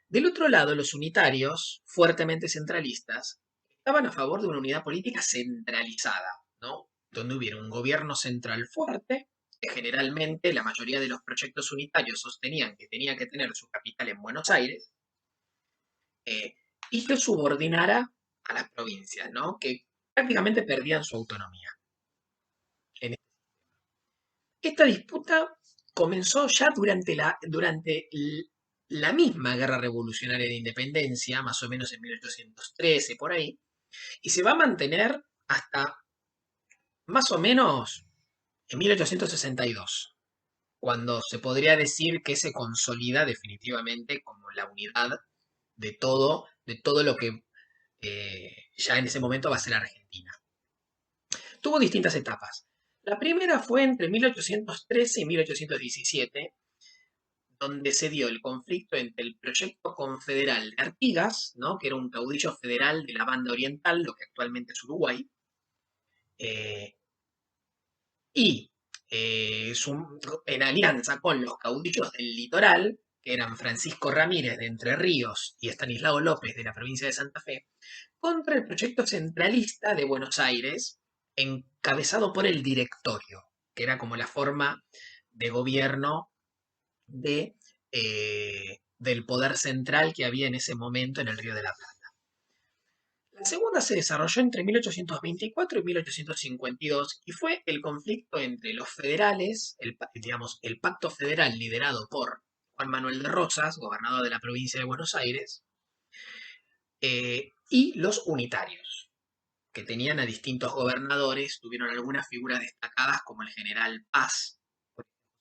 Del otro lado, los unitarios, fuertemente centralistas, estaban a favor de una unidad política centralizada, ¿no? Donde hubiera un gobierno central fuerte, que generalmente la mayoría de los proyectos unitarios sostenían que tenía que tener su capital en Buenos Aires, eh, y que subordinara a las provincias, ¿no? Que prácticamente perdían su autonomía. En esta disputa comenzó ya durante la misma Guerra Revolucionaria de Independencia, más o menos en 1813, por ahí, y se va a mantener hasta más o menos en 1862, cuando se podría decir que se consolida definitivamente como la unidad de todo lo que ya en ese momento va a ser Argentina. Tuvo distintas etapas. La primera fue entre 1813 y 1817, donde se dio el conflicto entre el proyecto confederal de Artigas, ¿no? Que era un caudillo federal de la banda oriental, lo que actualmente es Uruguay, eh, y en alianza con los caudillos del litoral, que eran Francisco Ramírez de Entre Ríos y Estanislao López de la provincia de Santa Fe, contra el proyecto centralista de Buenos Aires, encabezado por el directorio, que era como la forma de gobierno del poder central que había en ese momento en el Río de la Plata. La segunda se desarrolló entre 1824 y 1852 y fue el conflicto entre los federales, digamos, el pacto federal liderado por Juan Manuel de Rosas, gobernador de la provincia de Buenos Aires, y los unitarios, que tenían a distintos gobernadores, tuvieron algunas figuras destacadas como el general Paz,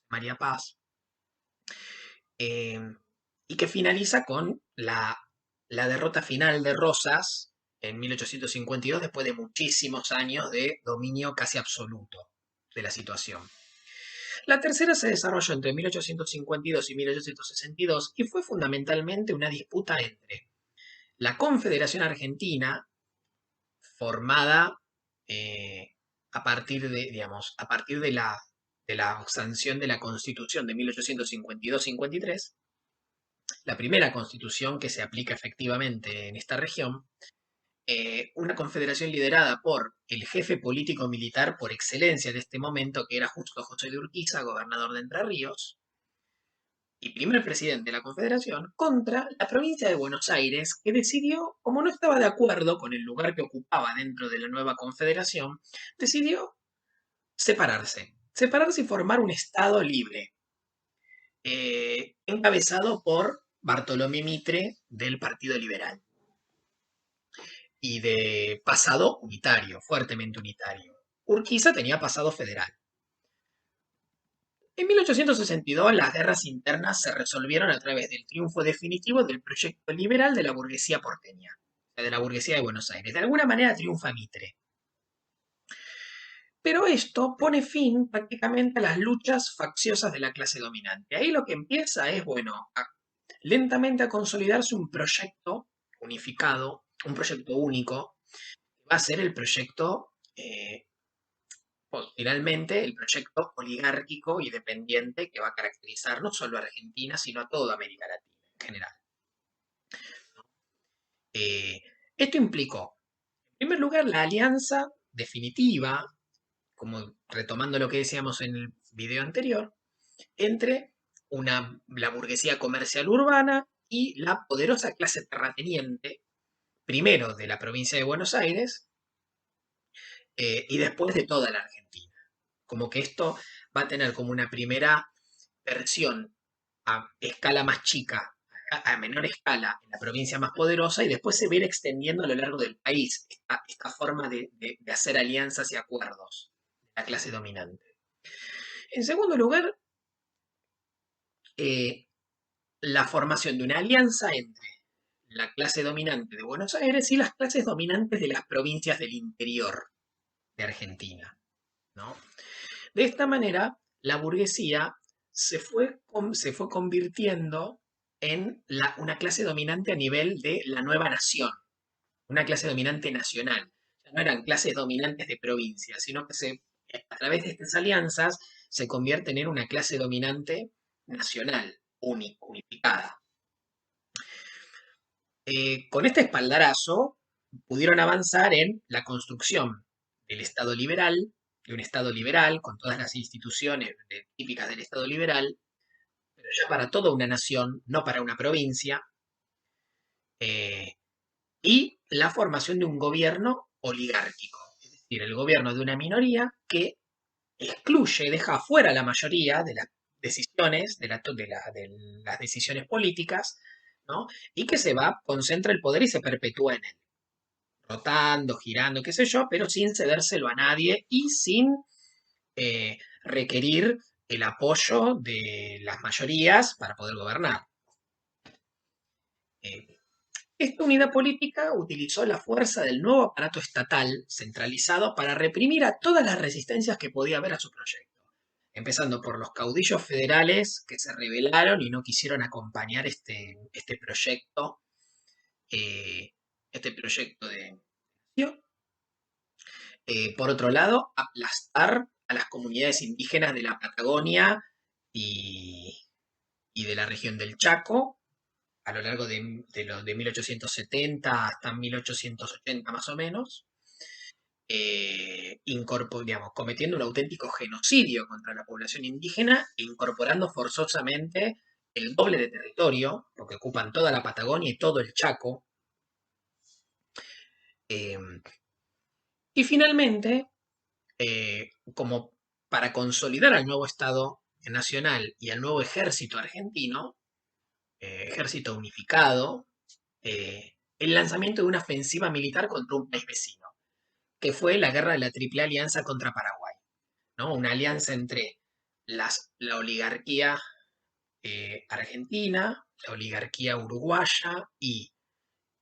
María Paz, eh, y que finaliza con la derrota final de Rosas en 1852, después de muchísimos años de dominio casi absoluto de la situación. La tercera se desarrolló entre 1852 y 1862 y fue fundamentalmente una disputa entre la Confederación Argentina, formada a partir de, digamos, a partir de la sanción de la Constitución de 1852-53, la primera constitución que se aplica efectivamente en esta región, una confederación liderada por el jefe político-militar por excelencia de este momento, que era Justo José de Urquiza, gobernador de Entre Ríos, y primer presidente de la confederación, contra la provincia de Buenos Aires, que decidió, como no estaba de acuerdo con el lugar que ocupaba dentro de la nueva confederación, decidió separarse y formar un estado libre, encabezado por Bartolomé Mitre del Partido Liberal y de pasado unitario, fuertemente unitario. Urquiza tenía pasado federal. En 1862 las guerras internas se resolvieron a través del triunfo definitivo del proyecto liberal de la burguesía porteña, o sea, de la burguesía de Buenos Aires. De alguna manera triunfa Mitre. Pero esto pone fin prácticamente a las luchas facciosas de la clase dominante. Ahí lo que empieza es, bueno, lentamente a consolidarse un proyecto unificado, un proyecto único, que va a ser el proyecto, finalmente, el proyecto oligárquico y dependiente que va a caracterizar no solo a Argentina, sino a toda América Latina en general. Eh, Esto implicó, en primer lugar, la alianza definitiva, como retomando lo que decíamos en el video anterior, entre la burguesía comercial urbana y la poderosa clase terrateniente, primero de la provincia de Buenos Aires y después de toda la Argentina. Como que esto va a tener como una primera versión a escala más chica, a menor escala en la provincia más poderosa y después se va a ir extendiendo a lo largo del país esta forma de hacer alianzas y acuerdos de la clase dominante. En segundo lugar, eh, la formación de una alianza entre la clase dominante de Buenos Aires y las clases dominantes de las provincias del interior de Argentina, ¿no? De esta manera, la burguesía se fue convirtiendo en una clase dominante a nivel de la nueva nación, una clase dominante nacional. Ya no eran clases dominantes de provincia, sino que a través de estas alianzas se convierten en una clase dominante nacional, unificada. Con este espaldarazo pudieron avanzar en la construcción del Estado liberal, de un Estado liberal con todas las instituciones típicas del Estado liberal, pero ya para toda una nación, no para una provincia, eh, y la formación de un gobierno oligárquico, es decir, el gobierno de una minoría que excluye, deja afuera a la mayoría de las decisiones, de las decisiones políticas, ¿no? Y que concentra el poder y se perpetúa en él, rotando, girando, qué sé yo, pero sin cedérselo a nadie y sin requerir el apoyo de las mayorías para poder gobernar. Eh, Esta unidad política utilizó la fuerza del nuevo aparato estatal centralizado para reprimir a todas las resistencias que podía haber a su proyecto, empezando por los caudillos federales que se rebelaron y no quisieron acompañar eh, este proyecto de... por otro lado, aplastar a las comunidades indígenas de la Patagonia y, y de la región del Chaco a lo largo de 1870 hasta 1880 más o menos, digamos, cometiendo un auténtico genocidio contra la población indígena e incorporando forzosamente el doble de territorio, porque ocupan toda la Patagonia y todo el Chaco. Eh, y finalmente, como para consolidar al nuevo Estado nacional y al nuevo ejército argentino, ejército unificado, el lanzamiento de una ofensiva militar contra un país vecino, que fue la guerra de la Triple Alianza contra Paraguay, ¿no? Una alianza entre la oligarquía argentina, la oligarquía uruguaya y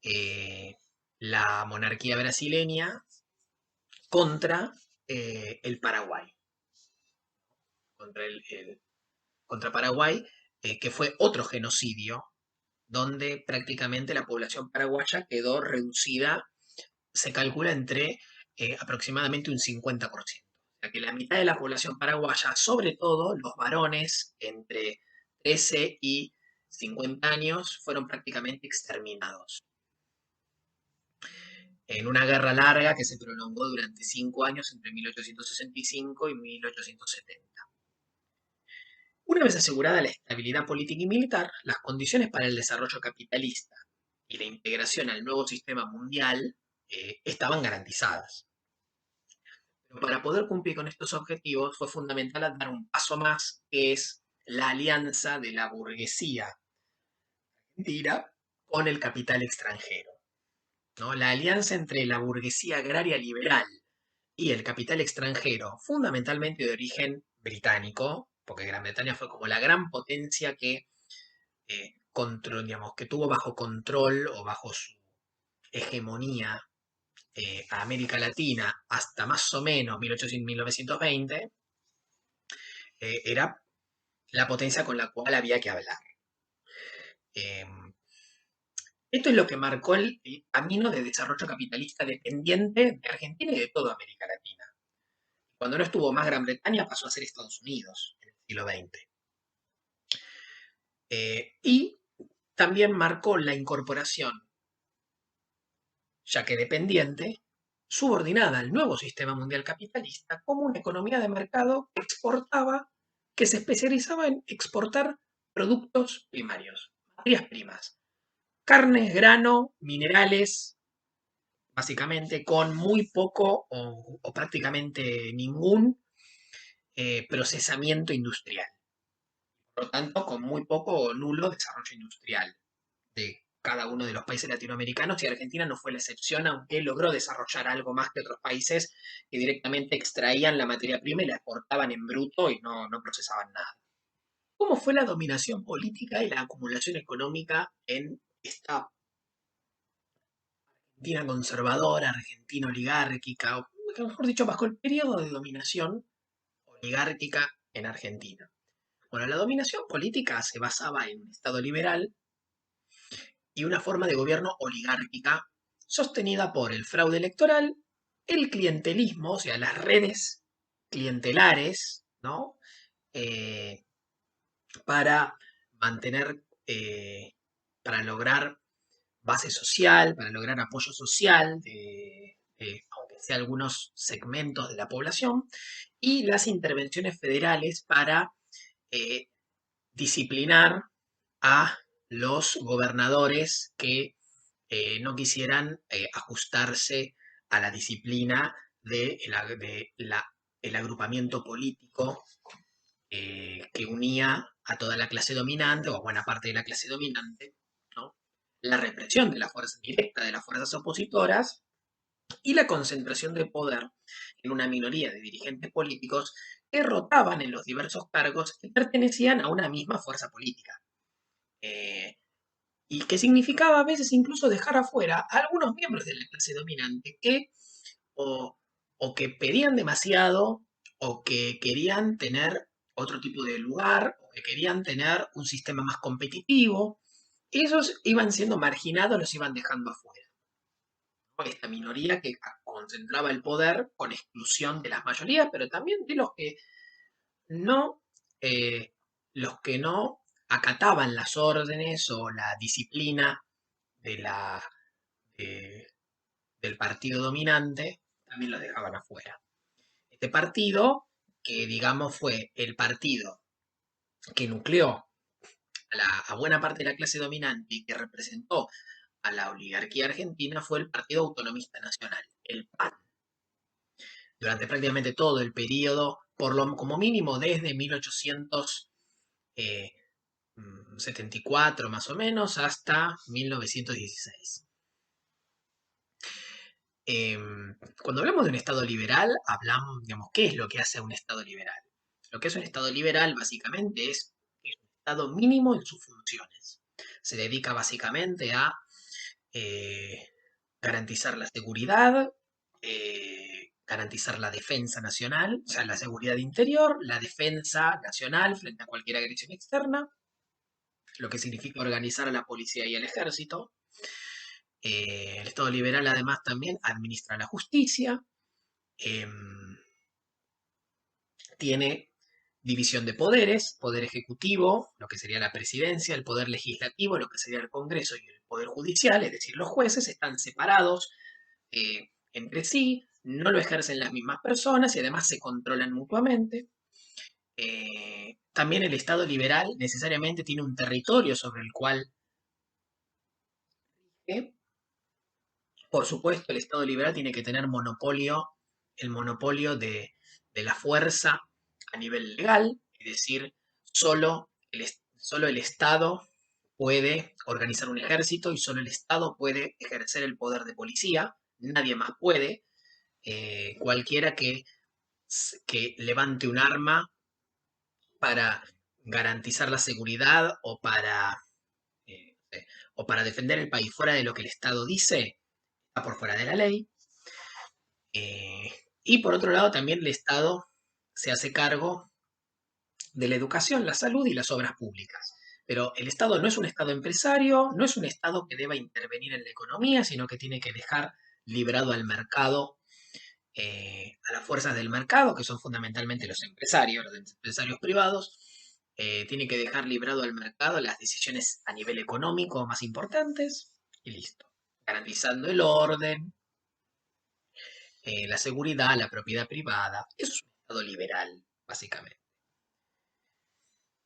eh, la monarquía brasileña contra el Paraguay, contra, contra Paraguay, que fue otro genocidio donde prácticamente la población paraguaya quedó reducida, se calcula entre aproximadamente un 50%. O sea que la mitad de la población paraguaya, sobre todo los varones entre 13 y 50 años, fueron prácticamente exterminados. En una guerra larga que se prolongó durante 5 años entre 1865 y 1870. Una vez asegurada la estabilidad política y militar, las condiciones para el desarrollo capitalista y la integración al nuevo sistema mundial estaban garantizadas. Pero para poder cumplir con estos objetivos fue fundamental dar un paso más, que es la alianza de la burguesía argentina con el capital extranjero, ¿no? La alianza entre la burguesía agraria liberal y el capital extranjero, fundamentalmente de origen británico, porque Gran Bretaña fue como la gran potencia que, digamos, que tuvo bajo control o bajo su hegemonía a América Latina hasta más o menos 1920, era la potencia con la cual había que hablar. Eh, Esto es lo que marcó el camino de desarrollo capitalista dependiente de Argentina y de toda América Latina. Cuando no estuvo más Gran Bretaña pasó a ser Estados Unidos en el siglo XX. Y también marcó la incorporación, ya que dependiente, subordinada al nuevo sistema mundial capitalista como una economía de mercado que exportaba, que se especializaba en exportar productos primarios, materias primas, carnes, grano, minerales, básicamente con muy poco o prácticamente ningún procesamiento industrial. Por lo tanto, con muy poco o nulo desarrollo industrial de cada uno de los países latinoamericanos y Argentina no fue la excepción, aunque logró desarrollar algo más que otros países que directamente extraían la materia prima y la exportaban en bruto y no procesaban nada. ¿Cómo fue la dominación política y la acumulación económica en esta Argentina conservadora, Argentina oligárquica, o mejor dicho, bajo el periodo de dominación oligárquica en Argentina? Bueno, la dominación política se basaba en un Estado liberal y una forma de gobierno oligárquica sostenida por el fraude electoral, el clientelismo, o sea, las redes clientelares, ¿no? Eh, para mantener, para lograr base social, para lograr apoyo social aunque sea algunos segmentos de la población, y las intervenciones federales para eh, disciplinar a los gobernadores que no quisieran ajustarse a la disciplina el agrupamiento político que unía a toda la clase dominante o a buena parte de la clase dominante, ¿no? La represión de la fuerza directa de las fuerzas opositoras y la concentración de poder en una minoría de dirigentes políticos que rotaban en los diversos cargos que pertenecían a una misma fuerza política. Eh, y que significaba a veces incluso dejar afuera a algunos miembros de la clase dominante que o, o que pedían demasiado o que querían tener otro tipo de lugar o que querían tener un sistema más competitivo. Esos iban siendo marginados, los iban dejando afuera. Esta minoría que concentraba el poder con exclusión de las mayorías, pero también de no, eh, los que no acataban las órdenes o la disciplina de de- del partido dominante, también los dejaban afuera. Este partido, que digamos fue el partido que nucleó a buena parte de la clase dominante y que representó a la oligarquía argentina, fue el Partido Autonomista Nacional, el PAN. Durante prácticamente todo el periodo, como mínimo desde 1874 más o menos hasta 1916. Cuando hablamos de un Estado liberal, hablamos, digamos, ¿qué es lo que hace a un Estado liberal? Lo que es un Estado liberal básicamente es un Estado mínimo en sus funciones. Se dedica básicamente a eh, garantizar la seguridad, garantizar la defensa nacional, o sea, la seguridad interior, la defensa nacional frente a cualquier agresión externa, lo que significa organizar a la policía y al ejército. El Estado liberal además también administra la justicia, em, tiene división de poderes, poder ejecutivo, lo que sería la presidencia, el poder legislativo, lo que sería el Congreso y el poder judicial, es decir, los jueces están separados entre sí, no lo ejercen las mismas personas y además se controlan mutuamente. También el Estado liberal necesariamente tiene un territorio sobre el cual, por supuesto, el Estado liberal tiene que tener monopolio, el monopolio de la fuerza a nivel legal, es decir, solo el Estado puede organizar un ejército y solo el Estado puede ejercer el poder de policía, nadie más puede. cualquiera que levante un arma para garantizar la seguridad o para defender el país fuera de lo que el Estado dice, está por fuera de la ley. Eh, y por otro lado, también el Estado se hace cargo de la educación, la salud y las obras públicas. Pero el Estado no es un Estado empresario, no es un Estado que deba intervenir en la economía, sino que tiene que dejar librado al mercado, a las fuerzas del mercado, que son fundamentalmente los empresarios privados, tiene que dejar librado al mercado las decisiones a nivel económico más importantes y listo. Garantizando el orden, la seguridad, la propiedad privada. Eso es un Estado liberal, básicamente.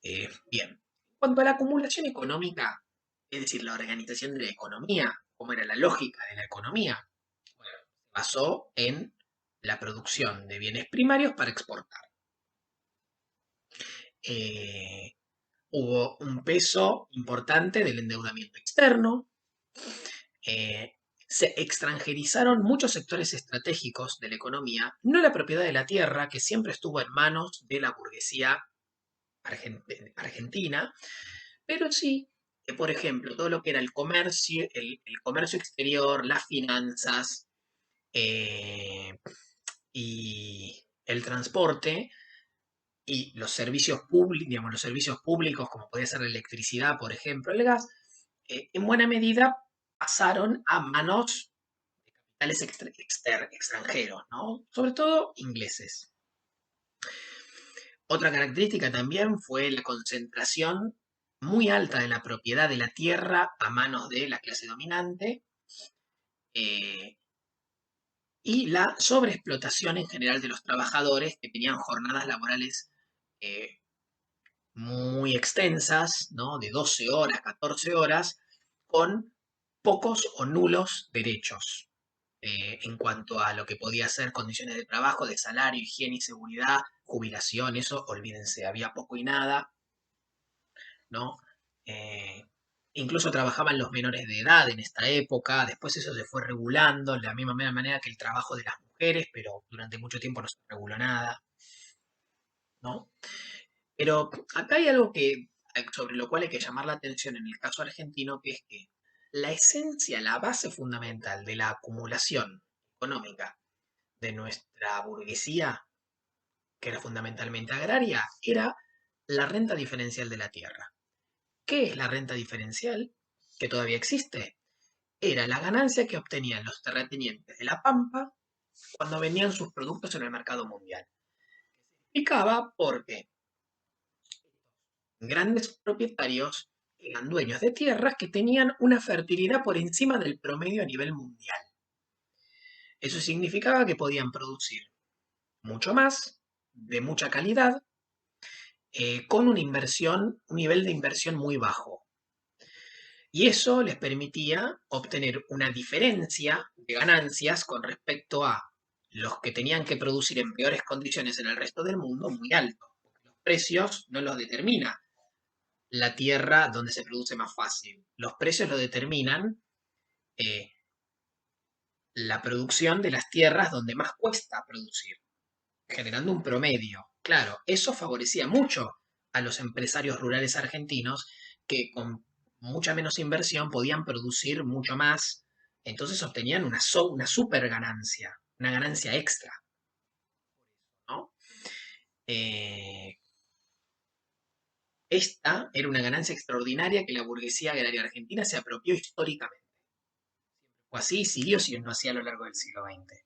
Bien. En cuanto a la acumulación económica, es decir, la organización de la economía, cómo era la lógica de la economía, bueno, se basó en la producción de bienes primarios para exportar. Eh, Hubo un peso importante del endeudamiento externo. eh, Se extranjerizaron muchos sectores estratégicos de la economía, no la propiedad de la tierra, que siempre estuvo en manos de la burguesía argentina, pero sí que, por ejemplo, todo lo que era el comercio exterior, las finanzas eh, y el transporte y los servicios públicos, digamos, los servicios públicos, como podía ser la electricidad, por ejemplo, el gas, en buena medida pasaron a manos de capitales extranjeros, ¿no? Sobre todo ingleses. Otra característica también fue la concentración muy alta de la propiedad de la tierra a manos de la clase dominante, eh, y la sobreexplotación en general de los trabajadores que tenían jornadas laborales eh, muy extensas, ¿no? De 12 horas, 14 horas, con pocos o nulos derechos en cuanto a lo que podía ser condiciones de trabajo, de salario, higiene y seguridad, jubilación, eso, olvídense, había poco y nada, ¿no? Eh, Incluso trabajaban los menores de edad en esta época, después eso se fue regulando de la misma manera que el trabajo de las mujeres, pero durante mucho tiempo no se reguló nada, ¿no? Pero acá hay algo sobre lo cual hay que llamar la atención en el caso argentino, que es que la esencia, la base fundamental de la acumulación económica de nuestra burguesía, que era fundamentalmente agraria, era la renta diferencial de la tierra. ¿Qué es la renta diferencial? Que todavía existe. Era la ganancia que obtenían los terratenientes de la Pampa cuando vendían sus productos en el mercado mundial. Explicaba porque grandes propietarios eran dueños de tierras que tenían una fertilidad por encima del promedio a nivel mundial. Eso significaba que podían producir mucho más, de mucha calidad, con un nivel de inversión muy bajo. Y eso les permitía obtener una diferencia de ganancias con respecto a los que tenían que producir en peores condiciones en el resto del mundo muy alto. Los precios no los determina la tierra donde se produce más fácil. Los precios lo determinan eh, la producción de las tierras donde más cuesta producir, generando un promedio. Claro, eso favorecía mucho a los empresarios rurales argentinos que con mucha menos inversión podían producir mucho más, entonces obtenían una super ganancia, una ganancia extra, ¿no? Eh, Esta era una ganancia extraordinaria que la burguesía agraria argentina se apropió históricamente. O así siguió siendo así a lo largo del siglo XX.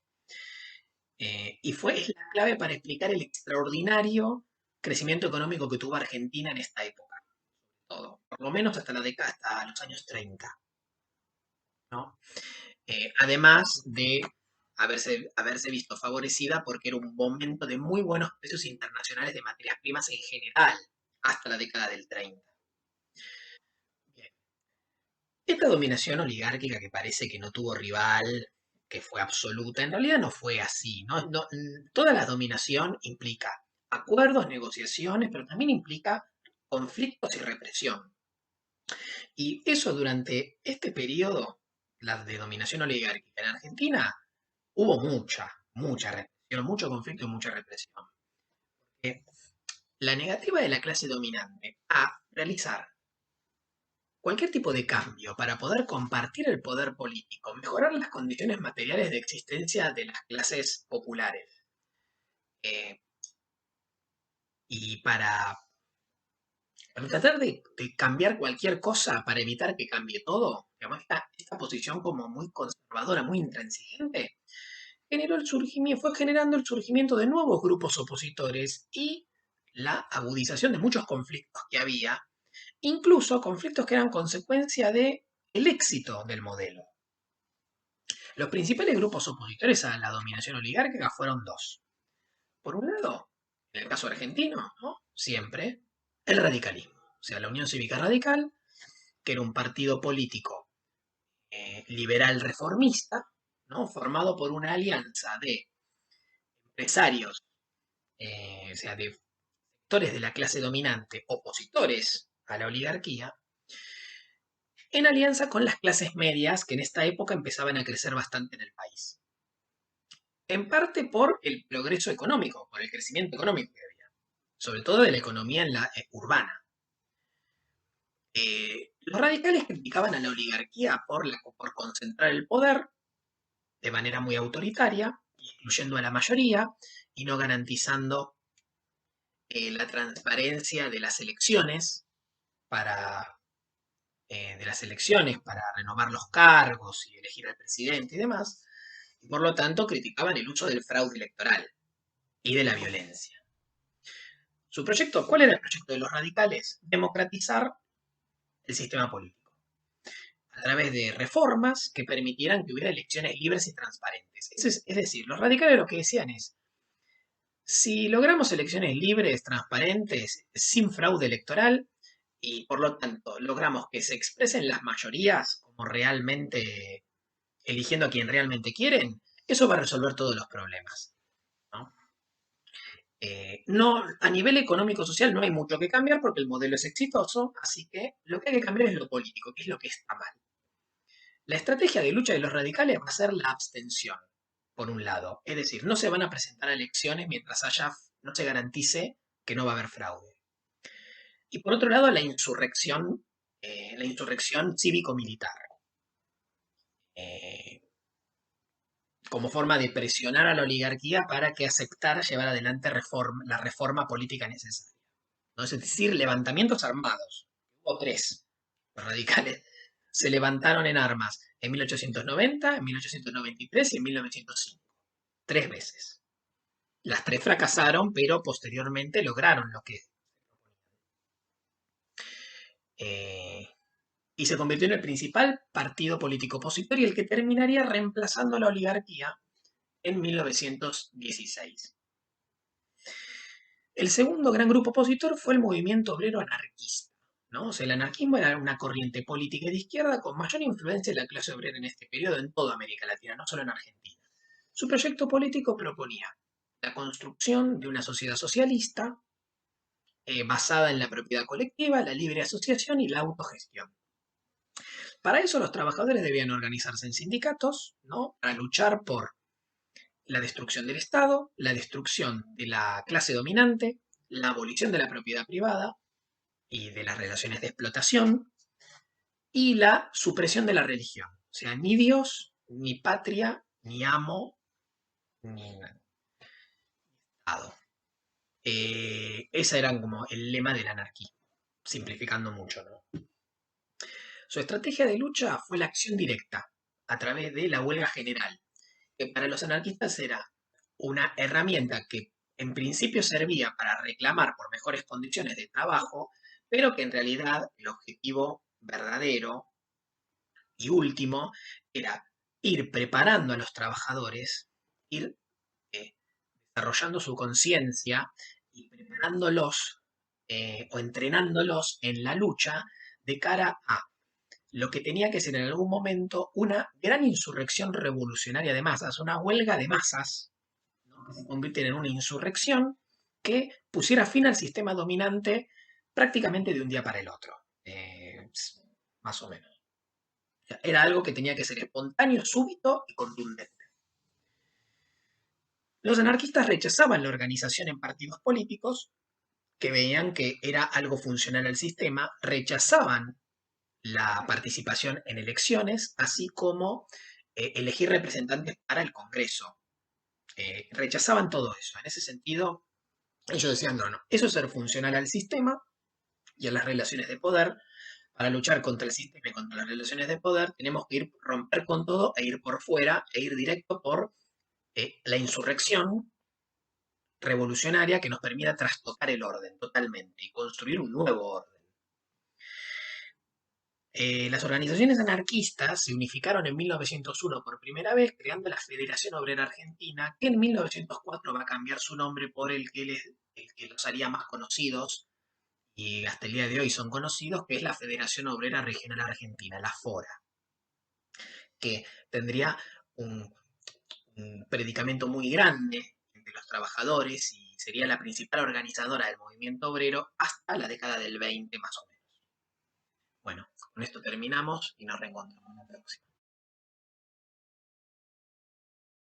Es la clave para explicar el extraordinario crecimiento económico que tuvo Argentina en esta época. Todo, por lo menos hasta la década, hasta los años 30, ¿no? Además de haberse visto favorecida porque era un momento de muy buenos precios internacionales de materias primas en general, hasta la década del 30. Bien. Esta dominación oligárquica que parece que no tuvo rival, que fue absoluta, en realidad no fue así, ¿no? Toda la dominación implica acuerdos, negociaciones, pero también implica conflictos y represión. Y eso durante este periodo, la de dominación oligárquica en Argentina, hubo mucha, mucha represión, mucho conflicto y mucha represión. Eh, la negativa de la clase dominante a realizar cualquier tipo de cambio para poder compartir el poder político, mejorar las condiciones materiales de existencia de las clases populares, eh, y para tratar de cambiar cualquier cosa para evitar que cambie todo, digamos, esta posición como muy conservadora, muy intransigente, fue generando el surgimiento de nuevos grupos opositores y la agudización de muchos conflictos que había, incluso conflictos que eran consecuencia de el éxito del modelo. Los principales grupos opositores a la dominación oligárquica fueron dos. Por un lado, en el caso argentino, ¿no? Siempre, el radicalismo. O sea, la Unión Cívica Radical, que era un partido político liberal reformista, ¿no? Formado por una alianza de empresarios, o sea, de sectores de la clase dominante, opositores a la oligarquía, en alianza con las clases medias que en esta época empezaban a crecer bastante en el país. En parte por el progreso económico, por el crecimiento económico que había, sobre todo de la economía en la urbana. Los radicales criticaban a la oligarquía por concentrar el poder de manera muy autoritaria, excluyendo a la mayoría y no garantizando la transparencia para, de las elecciones para renovar los cargos y elegir al presidente y demás. Y por lo tanto criticaban el uso del fraude electoral y de la violencia. Su proyecto, ¿cuál era el proyecto de los radicales? Democratizar el sistema político a través de reformas que permitieran que hubiera elecciones libres y transparentes. Es decir, los radicales lo que decían es, si logramos elecciones libres, transparentes, sin fraude electoral, y por lo tanto logramos que se expresen las mayorías como realmente, eligiendo a quien realmente quieren, eso va a resolver todos los problemas. ¿No? No, a nivel económico-social no hay mucho que cambiar porque el modelo es exitoso, así que lo que hay que cambiar es lo político, que es lo que está mal. La estrategia de lucha de los radicales va a ser la abstención, por un lado. Es decir, no se van a presentar a elecciones mientras no se garantice que no va a haber fraude. Y por otro lado, la insurrección cívico-militar, eh, como forma de presionar a la oligarquía para que aceptara llevar adelante la reforma política necesaria. ¿No? Es decir, levantamientos armados. Hubo tres. Los radicales se levantaron en armas en 1890, en 1893 y en 1905. Tres veces. Las tres fracasaron, pero posteriormente lograron lo que eh, y se convirtió en el principal partido político opositor y el que terminaría reemplazando a la oligarquía en 1916. El segundo gran grupo opositor fue el movimiento obrero anarquista. ¿No? O sea, el anarquismo era una corriente política de izquierda con mayor influencia en la clase obrera en este periodo en toda América Latina, no solo en Argentina. Su proyecto político proponía la construcción de una sociedad socialista basada en la propiedad colectiva, la libre asociación y la autogestión. Para eso los trabajadores debían organizarse en sindicatos, ¿no? Para luchar por la destrucción del Estado, la destrucción de la clase dominante, la abolición de la propiedad privada y de las relaciones de explotación y la supresión de la religión. O sea, ni Dios, ni patria, ni amo, ni Estado. Ese era como el lema del anarquismo, simplificando mucho, ¿no? Su estrategia de lucha fue la acción directa, a través de la huelga general, que para los anarquistas era una herramienta que en principio servía para reclamar por mejores condiciones de trabajo, pero que en realidad el objetivo verdadero y último era ir preparando a los trabajadores, ir eh, desarrollando su conciencia y preparándolos o entrenándolos en la lucha de cara a lo que tenía que ser en algún momento una gran insurrección revolucionaria de masas, una huelga de masas, ¿no? Que se convirtiera en una insurrección que pusiera fin al sistema dominante prácticamente de un día para el otro, más o menos. Era algo que tenía que ser espontáneo, súbito y contundente. Los anarquistas rechazaban la organización en partidos políticos, que veían que era algo funcional al sistema, rechazaban la participación en elecciones, así como elegir representantes para el Congreso. Rechazaban todo eso. En ese sentido, ellos decían, no, no, eso es ser funcional al sistema y a las relaciones de poder. Para luchar contra el sistema y contra las relaciones de poder, tenemos que ir romper con todo e ir por fuera e ir directo por la insurrección revolucionaria que nos permita trastocar el orden totalmente y construir un nuevo orden. Las organizaciones anarquistas se unificaron en 1901 por primera vez, creando la Federación Obrera Argentina, que en 1904 va a cambiar su nombre por el que los haría más conocidos y hasta el día de hoy son conocidos, que es la Federación Obrera Regional Argentina, la FORA, que tendría un, un predicamento muy grande entre los trabajadores y sería la principal organizadora del movimiento obrero hasta la década del 20 más o menos. Bueno, con esto terminamos y nos reencontramos en la próxima.